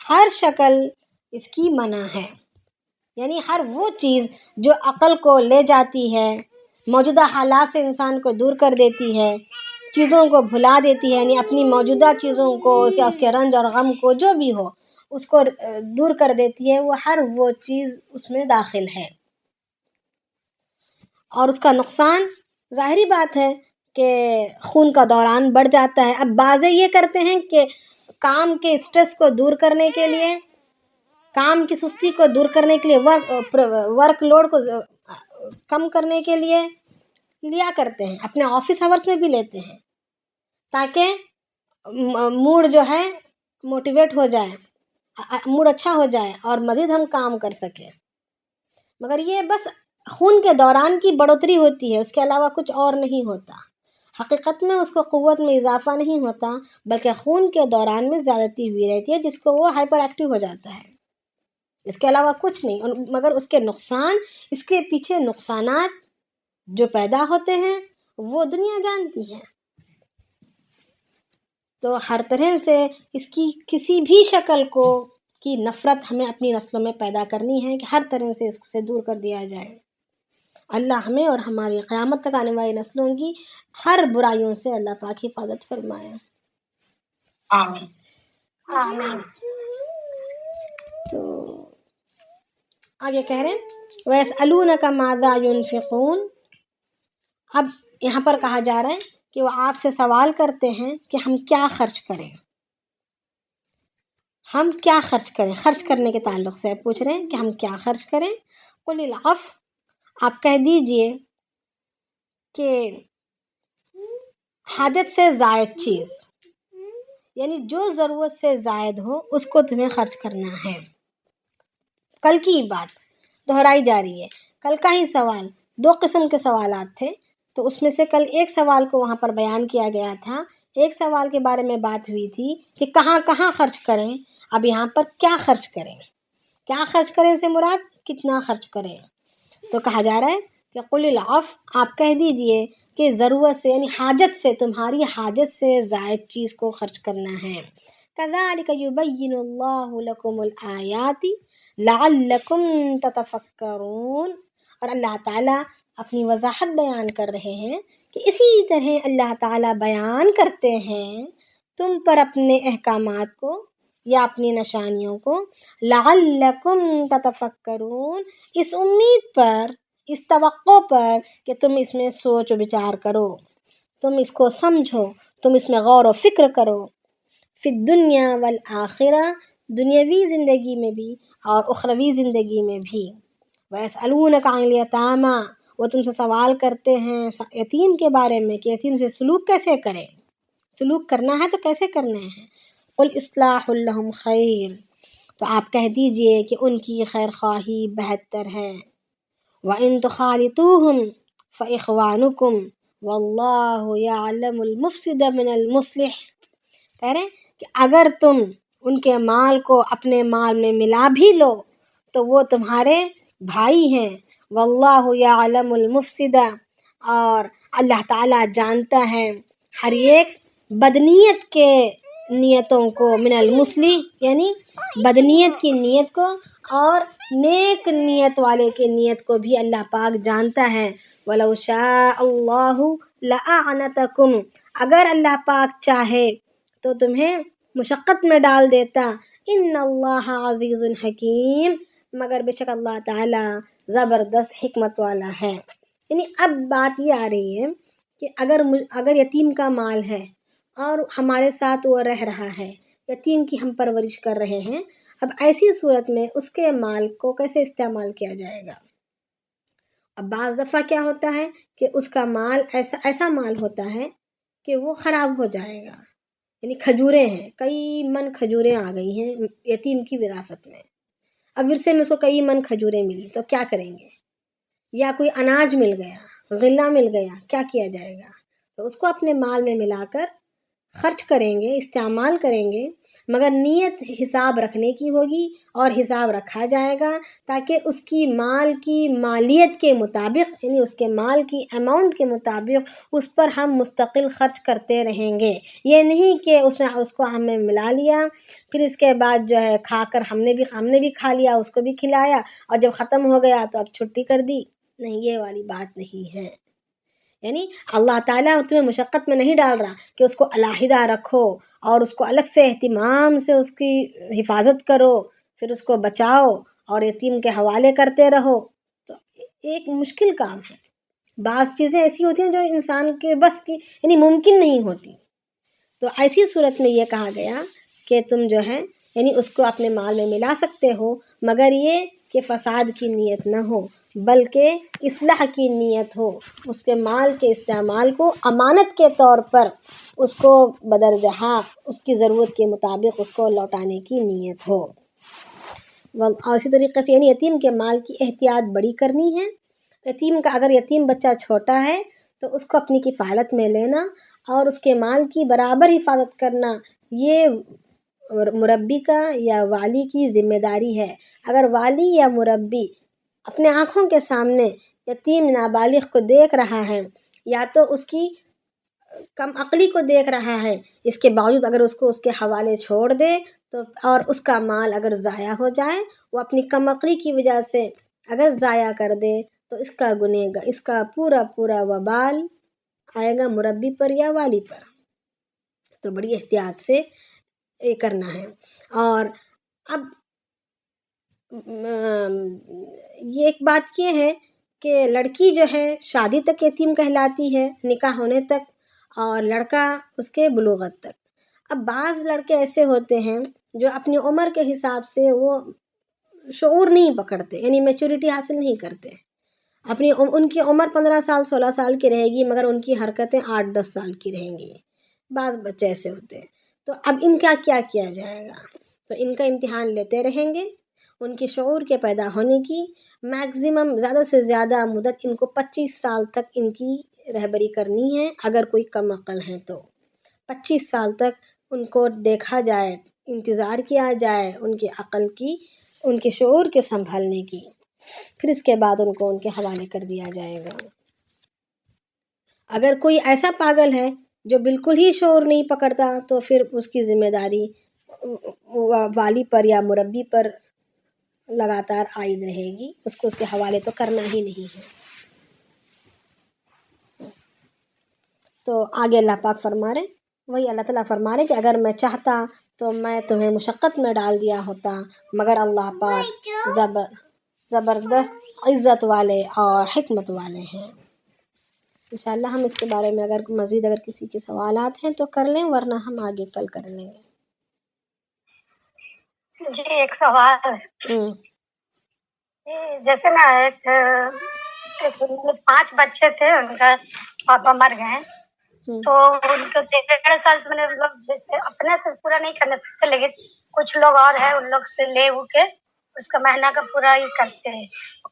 ہر شکل اس کی منع ہے، یعنی ہر وہ چیز جو عقل کو لے جاتی ہے، موجودہ حالات سے انسان کو دور کر دیتی ہے، چیزوں کو بھلا دیتی ہے، یعنی اپنی موجودہ چیزوں کو یا اس کے رنج اور غم کو جو بھی ہو اس کو دور کر دیتی ہے، وہ چیز اس میں داخل ہے، اور اس کا نقصان ظاہری بات ہے کہ خون کا دوران بڑھ جاتا ہے۔ اب بعضے یہ کرتے ہیں کہ کام کے اسٹریس کو دور کرنے کے لیے کام کی سستی کو دور کرنے کے لیے، ورک لوڈ کو کم کرنے کے لیے لیا کرتے ہیں، اپنے آفس آورس میں بھی لیتے ہیں تاکہ موڈ جو ہے موٹیویٹ ہو جائے، موڈ اچھا ہو جائے اور مزید ہم کام کر سکیں. مگر یہ بس خون کے دوران کی بڑھوتری ہوتی ہے، اس کے علاوہ کچھ اور نہیں ہوتا. حقیقت میں اس کو قوت میں اضافہ نہیں ہوتا بلکہ خون کے دوران میں زیادتی ہوئی رہتی ہے، جس کو وہ ہائپر ایکٹیو ہو جاتا ہے. اس کے علاوہ کچھ نہیں. مگر اس کے نقصان، اس کے پیچھے نقصانات جو پیدا ہوتے ہیں وہ دنیا جانتی ہے. تو ہر طرح سے اس کی کسی بھی شکل کی نفرت ہمیں اپنی نسلوں میں پیدا کرنی ہے کہ ہر طرح سے اس سے دور کر دیا جائے. اللہ ہمیں اور ہماری قیامت تک آنے والی نسلوں کی ہر برائیوں سے اللہ پاک حفاظت فرمائے. آمین آمین. تو آگے کہہ رہے ہیں وَيَسْأَلُونَكَ مَاذَا يُنْفِقُونَ. اب یہاں پر کہا جا رہا ہے کہ وہ آپ سے سوال کرتے ہیں کہ ہم کیا خرچ کریں، ہم کیا خرچ کریں. خرچ کرنے کے تعلق سے پوچھ رہے ہیں کہ ہم کیا خرچ کریں. قُلِ الْعَفْوَ، آپ کہہ دیجئے کہ حاجت سے زائد چیز، یعنی جو ضرورت سے زائد ہو اس کو تمہیں خرچ کرنا ہے. کل کی بات دہرائی جا رہی ہے. کل کا ہی سوال، 2 قسم کے سوالات تھے، تو اس میں سے کل ایک سوال کو وہاں پر بیان کیا گیا تھا. ایک سوال کے بارے میں بات ہوئی تھی کہ کہاں کہاں خرچ کریں. اب یہاں پر کیا خرچ کریں، کیا خرچ کریں سے مراد کتنا خرچ کریں. تو کہا جا رہا ہے کہ قُلِ الْعَفْوَ، آپ کہہ دیجئے کہ ضرورت سے یعنی حاجت سے، تمہاری حاجت سے زائد چیز کو خرچ کرنا ہے. كَذَلِكَ يُبَيِّنُ اللَّهُ لَكُمُ الْآيَاتِ لَعَلَّكُمْ تَتَفَكَّرُونَ. اور اللہ تعالیٰ اپنی وضاحت بیان کر رہے ہیں کہ اسی طرح اللہ تعالیٰ بیان کرتے ہیں تم پر اپنے احکامات کو یا اپنی نشانیوں کو. لَعَلَّكُمْ تَتَفَكَّرُونَ، اس امید پر، اس توقع پر کہ تم اس میں سوچ و بچار کرو، تم اس کو سمجھو، تم اس میں غور و فکر کرو. فی الدنیا والآخرہ، دنیاوی زندگی میں بھی اور اخروی زندگی میں بھی. وَيَسْأَلُونَكَ عَنِ الْيَتَامَى، وہ تم سے سوال کرتے ہیں یتیم کے بارے میں کہ یتیم سے سلوک کیسے کریں، سلوک کرنا ہے تو کیسے کرنا ہے. قُلْ إِصْلَاحٌ لَهُمْ خَيْرٌ، تو آپ کہہ دیجئے کہ ان کی خیر خواہی بہتر ہے. وَإِن تُخَالِطُوهُمْ فَإِخْوَانُكُمْ وَاللَّهُ يَعْلَمُ الْمُفْسِدَ مِنَ الْمُصْلِحِ. کہہ رہے ہیں کہ اگر تم ان کے مال کو اپنے مال میں ملا بھی لو تو وہ تمہارے بھائی ہیں. واللہ یعلم المفسد، اور اللہ تعالیٰ جانتا ہے ہر ایک بدنیت کے نیتوں کو، من المصلح یعنی بدنیت کی نیت کو اور نیک نیت والے کے نیت کو بھی اللہ پاک جانتا ہے. وَلَوْ شَاءَ اللَّهُ لَأَعْنَتَكُمْ، اگر اللہ پاک چاہے تو تمہیں مشقت میں ڈال دیتا. ان اللہ عزیز حکیم، مگر بے شک اللہ تعالیٰ زبردست حکمت والا ہے. یعنی اب بات یہ آ رہی ہے کہ اگر یتیم کا مال ہے اور ہمارے ساتھ وہ رہ رہا ہے، یتیم کی ہم پرورش کر رہے ہیں، اب ایسی صورت میں اس کے مال کو کیسے استعمال کیا جائے گا. اب بعض دفعہ کیا ہوتا ہے کہ اس کا مال ایسا مال ہوتا ہے کہ وہ خراب ہو جائے گا. یعنی کھجوریں ہیں، کئی من کھجوریں آ گئی ہیں یتیم کی وراثت میں. اب ورثے میں اس کو کئی من کھجوریں ملی تو کیا کریں گے، یا کوئی اناج مل گیا، غلہ مل گیا، کیا کیا جائے گا. تو اس کو اپنے مال میں ملا کر خرچ کریں گے، استعمال کریں گے، مگر نیت حساب رکھنے کی ہوگی اور حساب رکھا جائے گا تاکہ اس کی مال کی مالیت کے مطابق، یعنی اس کے مال کی اماؤنٹ کے مطابق اس پر ہم مستقل خرچ کرتے رہیں گے. یہ نہیں کہ اس کو ہم نے ملا لیا، پھر اس کے بعد جو ہے کھا کر ہم نے بھی کھا لیا، اس کو بھی کھلایا، اور جب ختم ہو گیا تو اب چھٹی کر دی. نہیں، یہ والی بات نہیں ہے. یعنی اللہ تعالیٰ تمہیں مشقت میں نہیں ڈال رہا کہ اس کو علیحدہ رکھو اور اس کو الگ سے اہتمام سے اس کی حفاظت کرو، پھر اس کو بچاؤ اور یتیم کے حوالے کرتے رہو. تو ایک مشکل کام ہے. بعض چیزیں ایسی ہوتی ہیں جو انسان کے بس کی یعنی ممکن نہیں ہوتی. تو ایسی صورت میں یہ کہا گیا کہ تم جو ہے یعنی اس کو اپنے مال میں ملا سکتے ہو، مگر یہ کہ فساد کی نیت نہ ہو بلکہ اصلاح کی نیت ہو، اس کے مال کے استعمال کو امانت کے طور پر اس کو بدرجہ اس کی ضرورت کے مطابق اس کو لوٹانے کی نیت ہو۔ اور اسی طریقے سے یعنی یتیم کے مال کی احتیاط بڑی کرنی ہے۔ یتیم کا اگر یتیم بچہ چھوٹا ہے تو اس کو اپنی کفالت میں لینا اور اس کے مال کی برابر حفاظت کرنا، یہ مربی کا یا والی کی ذمہ داری ہے۔ اگر والی یا مربی اپنے آنکھوں کے سامنے یتیم نابالغ کو دیکھ رہا ہے یا تو اس کی کم عقلی کو دیکھ رہا ہے، اس کے باوجود اگر اس کو اس کے حوالے چھوڑ دے تو اور اس کا مال اگر ضائع ہو جائے، وہ اپنی کم عقلی کی وجہ سے اگر ضائع کر دے تو اس کا پورا وبال آئے گا مربی پر یا والی پر۔ تو بڑی احتیاط سے یہ کرنا ہے۔ اور اب یہ ایک بات یہ ہے کہ لڑکی جو ہے شادی تک یتیم کہلاتی ہے، نکاح ہونے تک، اور لڑکا اس کے بلوغت تک۔ اب بعض لڑکے ایسے ہوتے ہیں جو اپنی عمر کے حساب سے وہ شعور نہیں پکڑتے، یعنی میچورٹی حاصل نہیں کرتے، ان کی عمر 15 سال 16 سال کی رہے گی مگر ان کی حرکتیں 8-10 سال کی رہیں گی۔ بعض بچے ایسے ہوتے ہیں، تو اب ان کا کیا کیا جائے گا؟ تو ان کا امتحان لیتے رہیں گے، ان کی شعور کے پیدا ہونے کی میکزیمم زیادہ سے زیادہ مدت ان کو 25 سال تک ان کی رہبری کرنی ہے۔ اگر کوئی کم عقل ہیں تو 25 سال تک ان کو دیکھا جائے، انتظار کیا جائے ان کی عقل کی، ان کے شعور کے سنبھلنے کی، پھر اس کے بعد ان کو ان کے حوالے کر دیا جائے گا۔ اگر کوئی ایسا پاگل ہے جو بالکل ہی شعور نہیں پکڑتا تو پھر اس کی ذمہ داری والی پر یا مربی پر لگاتار عائد رہے گی، اس کو اس کے حوالے تو کرنا ہی نہیں ہے۔ تو آگے اللہ پاک فرما رہے، وہی اللہ تعالیٰ فرما رہے کہ اگر میں چاہتا تو میں تمہیں مشقت میں ڈال دیا ہوتا، مگر اللہ پاک زبردست عزت والے اور حکمت والے ہیں۔ انشاءاللہ ہم اس کے بارے میں اگر مزید کسی کے سوالات ہیں تو کر لیں، ورنہ ہم آگے کل کر لیں گے۔ جی ایک سوال ہے، جیسے نا ایک 5 بچے تھے، ان کا پاپا مر گئے، تو ان کو 1.5 سال سے میں نے لوگ جیسے اپنے سے پورا نہیں کرنے سکتے، لیکن کچھ لوگ اور ہیں ان لوگ سے لے کے اس کا مہینہ کا پورا ہی کرتے ہیں۔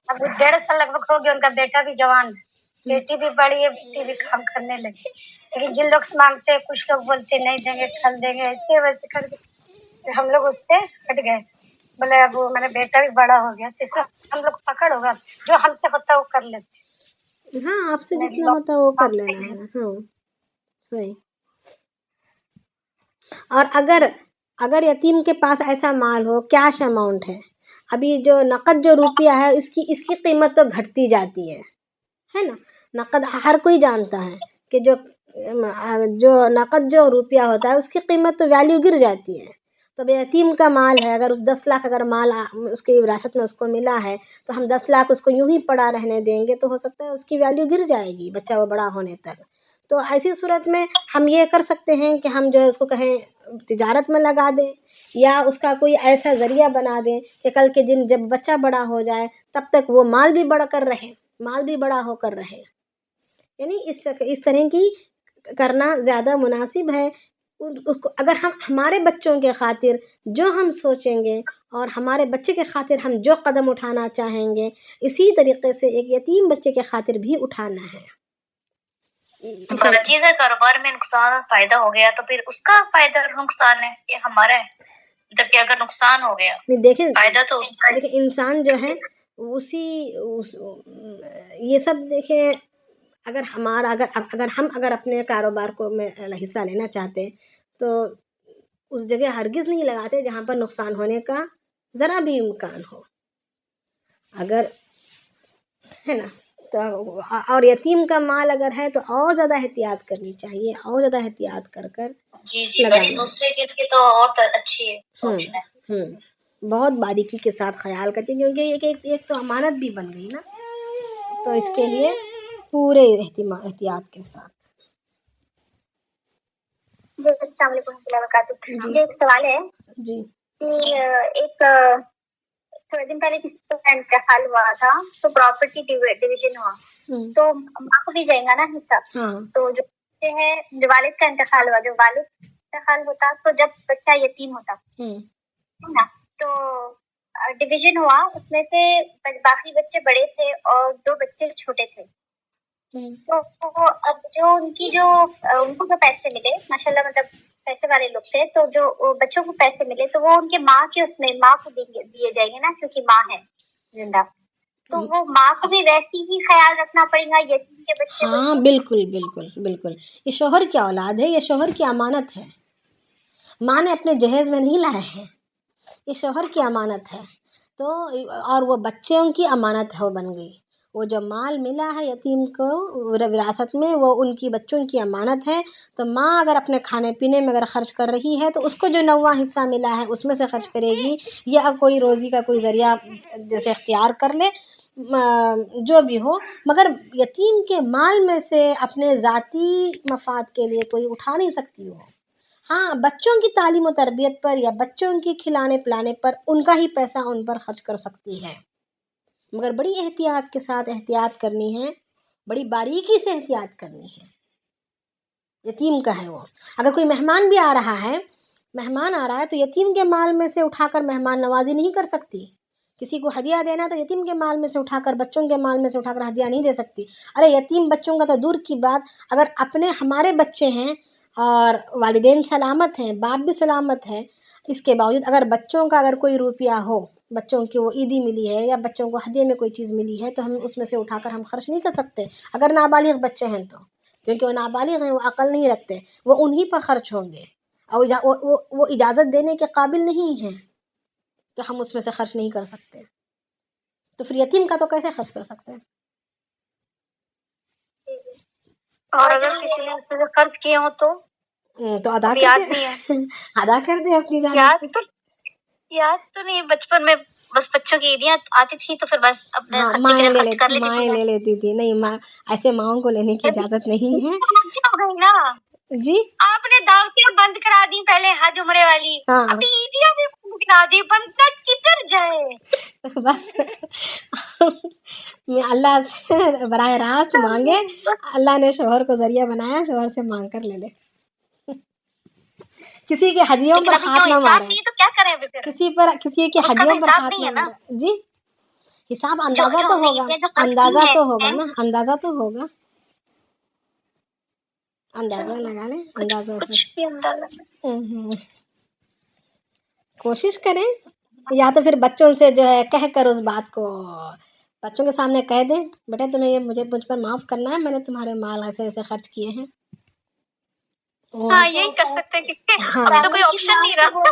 اب 1.5 سال لگ بھگ ہو گیا، ان کا بیٹا بھی جوان ہے، بیٹی بھی بڑی ہے، بیٹی بھی کام کرنے لگی، لیکن جن لوگ سے مانگتے ہیں کچھ لوگ بولتے نہیں دیں گے، کل دیں گے، ایسے ویسے کر کے پھر ہم لوگ اس سے ہٹ گئے، بولے اب میرا بیٹا بھی بڑا ہو گیا تو اس میں ہم لوگ پکڑ ہوگا، جو ہم سے ہوتا ہے وہ کر لیتے۔ ہاں، آپ سے جتنا ہوتا ہے وہ کر لینا ہے۔ ہاں صحیح۔ اور اگر یتیم کے پاس ایسا مال ہو، کیش اماؤنٹ ہے، ابھی جو نقد جو روپیہ ہے اس کی قیمت تو گھٹتی جاتی ہے نا، نقد ہر کوئی جانتا ہے کہ جو نقد جو روپیہ ہوتا ہے اس کی قیمت تو ویلیو گر جاتی ہے۔ تو یتیم کا مال ہے، اگر اس 10 لاکھ اگر مال اس کی وراثت میں اس کو ملا ہے تو ہم 10 لاکھ اس کو یوں ہی پڑا رہنے دیں گے تو ہو سکتا ہے اس کی ویلیو گر جائے گی بچہ وہ بڑا ہونے تک۔ تو ایسی صورت میں ہم یہ کر سکتے ہیں کہ ہم جو ہے اس کو کہیں تجارت میں لگا دیں، یا اس کا کوئی ایسا ذریعہ بنا دیں کہ کل کے دن جب بچہ بڑا ہو جائے تب تک وہ مال بھی بڑا ہو کر رہے، یعنی اس طرح کی کرنا زیادہ مناسب ہے۔ اس کو اگر ہم ہمارے بچوں کے خاطر جو ہم سوچیں گے اور ہمارے بچے کے خاطر ہم جو قدم اٹھانا چاہیں گے، اسی طریقے سے ایک یتیم بچے کے خاطر بھی اٹھانا ہے۔ چیز ہے کاروبار میں نقصان اور فائدہ ہو گیا تو پھر اس کا فائدہ اور نقصان ہے یہ ہمارا ہے، جبکہ اگر نقصان ہو گیا دیکھیں فائدہ تو اس کا ہے۔ دیکھیں انسان جو ہے یہ سب دیکھیں، اگر ہم اپنے کاروبار کو میں حصہ لینا چاہتے ہیں تو اس جگہ ہرگز نہیں لگاتے جہاں پر نقصان ہونے کا ذرا بھی امکان ہو، اگر ہے نا۔ تو اور یتیم کا مال اگر ہے تو اور زیادہ احتیاط کرنی چاہیے، اور زیادہ احتیاط کر جی لگانا دوسرے کے لیے تو اور اچھی ہے، بہت باریکی کے ساتھ خیال کرتے، کیونکہ ایک تو امانت بھی بن گئی نا، تو اس کے لیے پورے احتیاط کے ساتھ۔ جی السلام علیکم ورحمۃ اللہ وبرکاتہ۔ جی ایک سوال ہے، جی کہ ایک تھوڑے دن پہلے کسی کا انتقال ہوا تھا تو پراپرٹی ڈویژن ہوا تو ماں کو بھی جائے گا نا حصہ. تو جو ہے والد کا انتقال ہوا, جو والد انتقال ہوتا تو جب بچہ یتیم ہوتا نا تو ڈویژن ہوا, اس میں سے باقی بچے بڑے تھے اور 2 بچے چھوٹے تھے. تو اب جو ان کو جو پیسے ملے ماشاءاللہ, مطلب پیسے والے لوگ تھے, تو جو بچوں کو پیسے ملے تو وہ ان کے ماں کے اس میں ماں کو دیے جائیں گے نا, کیونکہ ماں ہے زندہ. تو وہ ماں کو بھی ویسی ہی خیال رکھنا پڑے گا یتیم کے بچے. ہاں بالکل بالکل بالکل. یہ شوہر کی اولاد ہے, یہ شوہر کی امانت ہے. ماں نے اپنے جہیز میں نہیں لائے ہیں, یہ شوہر کی امانت ہے. تو اور وہ بچوں کی امانت ہے, وہ بن گئی. وہ جو مال ملا ہے یتیم کو وراثت میں, وہ ان کی بچوں کی امانت ہے. تو ماں اگر اپنے کھانے پینے میں اگر خرچ کر رہی ہے تو اس کو جو 9واں حصہ ملا ہے اس میں سے خرچ کرے گی, یا کوئی روزی کا کوئی ذریعہ جیسے اختیار کر لے, جو بھی ہو, مگر یتیم کے مال میں سے اپنے ذاتی مفاد کے لیے کوئی اٹھا نہیں سکتی ہو. ہاں بچوں کی تعلیم و تربیت پر یا بچوں کی کھلانے پلانے پر ان کا ہی پیسہ ان پر خرچ کر سکتی ہے, مگر بڑی احتیاط کے ساتھ احتیاط کرنی ہے, بڑی باریکی سے احتیاط کرنی ہے. یتیم کا ہے وہ. اگر کوئی مہمان بھی آ رہا ہے تو یتیم کے مال میں سے اٹھا کر مہمان نوازی نہیں کر سکتی. کسی کو ہدیہ دینا تو یتیم کے مال میں سے اٹھا کر, بچوں کے مال میں سے اٹھا کر ہدیہ نہیں دے سکتی. ارے یتیم بچوں کا تو دور کی بات, اگر اپنے ہمارے بچے ہیں اور والدین سلامت ہیں, باپ بھی سلامت ہے, اس کے باوجود اگر بچوں کا اگر کوئی روپیہ ہو, بچوں کی وہ عیدی ملی ہے یا بچوں کو ہدیے میں کوئی چیز ملی ہے, تو ہم اس میں سے اٹھا کر ہم خرچ نہیں کر سکتے اگر نابالغ بچے ہیں تو, کیونکہ وہ نابالغ ہیں, وہ عقل نہیں رکھتے, وہ انہی پر خرچ ہوں گے, اور وہ اجازت دینے کے قابل نہیں ہیں, تو ہم اس میں سے خرچ نہیں کر سکتے. تو پھر یتیم کا تو کیسے خرچ کر سکتے ہیں؟ اور اگر کسی نے اس میں سے خرچ کیے ہوں تو ادا کر دیں, ادا کر دیں اپنی جانب سے. یاد تو نہیں, بچپن میں بس بچوں کی عیدیاں آتی تھی تو پھر بس اپنے خرچے کے لیے خرچ کر لیتی تھی. مائیں لے لیتی تھی. نہیں ماں, ایسے ماؤں کو لینے کی اجازت نہیں ہے نا. جی آپ نے دعوتیں بند کرا دی پہلے حج عمرے والی, ابھی عیدیاں بھی گنا دی, بندہ کدھر جائے. بس میں اللہ سے براہ راست مانگے, اللہ نے شوہر کو ذریعہ بنایا, شوہر سے مانگ کر لے لے. کسی کے ہدیوں پر ہاتھ نہ مارے, تو کیا کریں پھر, کسی کے ہدیوں پر ہاتھ نہ مارے. جی حساب اندازہ تو ہوگا, اندازہ تو ہوگا نا, اندازہ تو ہوگا, اندازہ لگا لیں, اندازہ کوشش کریں, یا تو پھر بچوں سے جو ہے کہہ کر اس بات کو بچوں کے سامنے کہہ دیں, بیٹا تمہیں یہ مجھ پر معاف کرنا ہے, میں نے تمہارے مال ایسے ایسے خرچ کیے ہیں. ہاں یہی کر سکتے ہیں, کس کے اب تو کوئی آپشن نہیں رہا. تھوڑا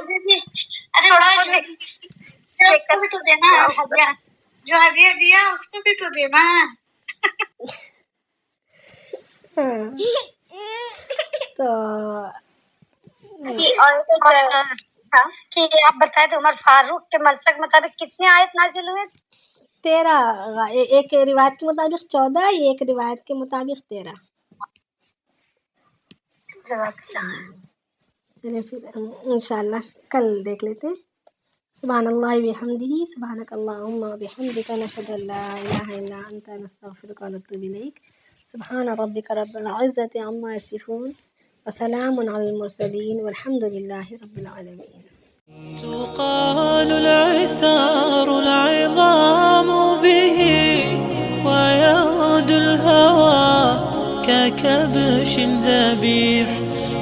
بھی تو دینا ہے, جو ہدیہ دیا اس کو بھی تو دینا ہے. تو جی, اور کہ آپ بتائیں تو عمر فاروق کے منصب مطابق کتنے آیت نازل ہوئے؟ 13, ایک روایت کے مطابق 14, ایک روایت کے مطابق 13. چلیں پھر انشاءاللہ کل دیکھ لیتے ہیں. سبحان اللہ بحمدہ, سبحانک اللہم بحمدک, نشہد ان لا الہ الا انت, نستغفرک ونتوب الیک. سبحان ربک رب العزۃ عما یصفون, وسلام علی المرسلین, والحمد للہ رب العالمین. تقال العثار العظام به ويعود الهوى ككبش ذبيح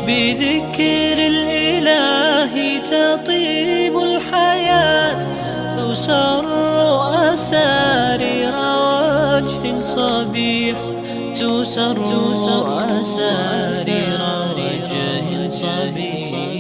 بذكر الإله تطيب الحياة تسر أسارير وجه صبيح تسر أسارير وجه صبيح.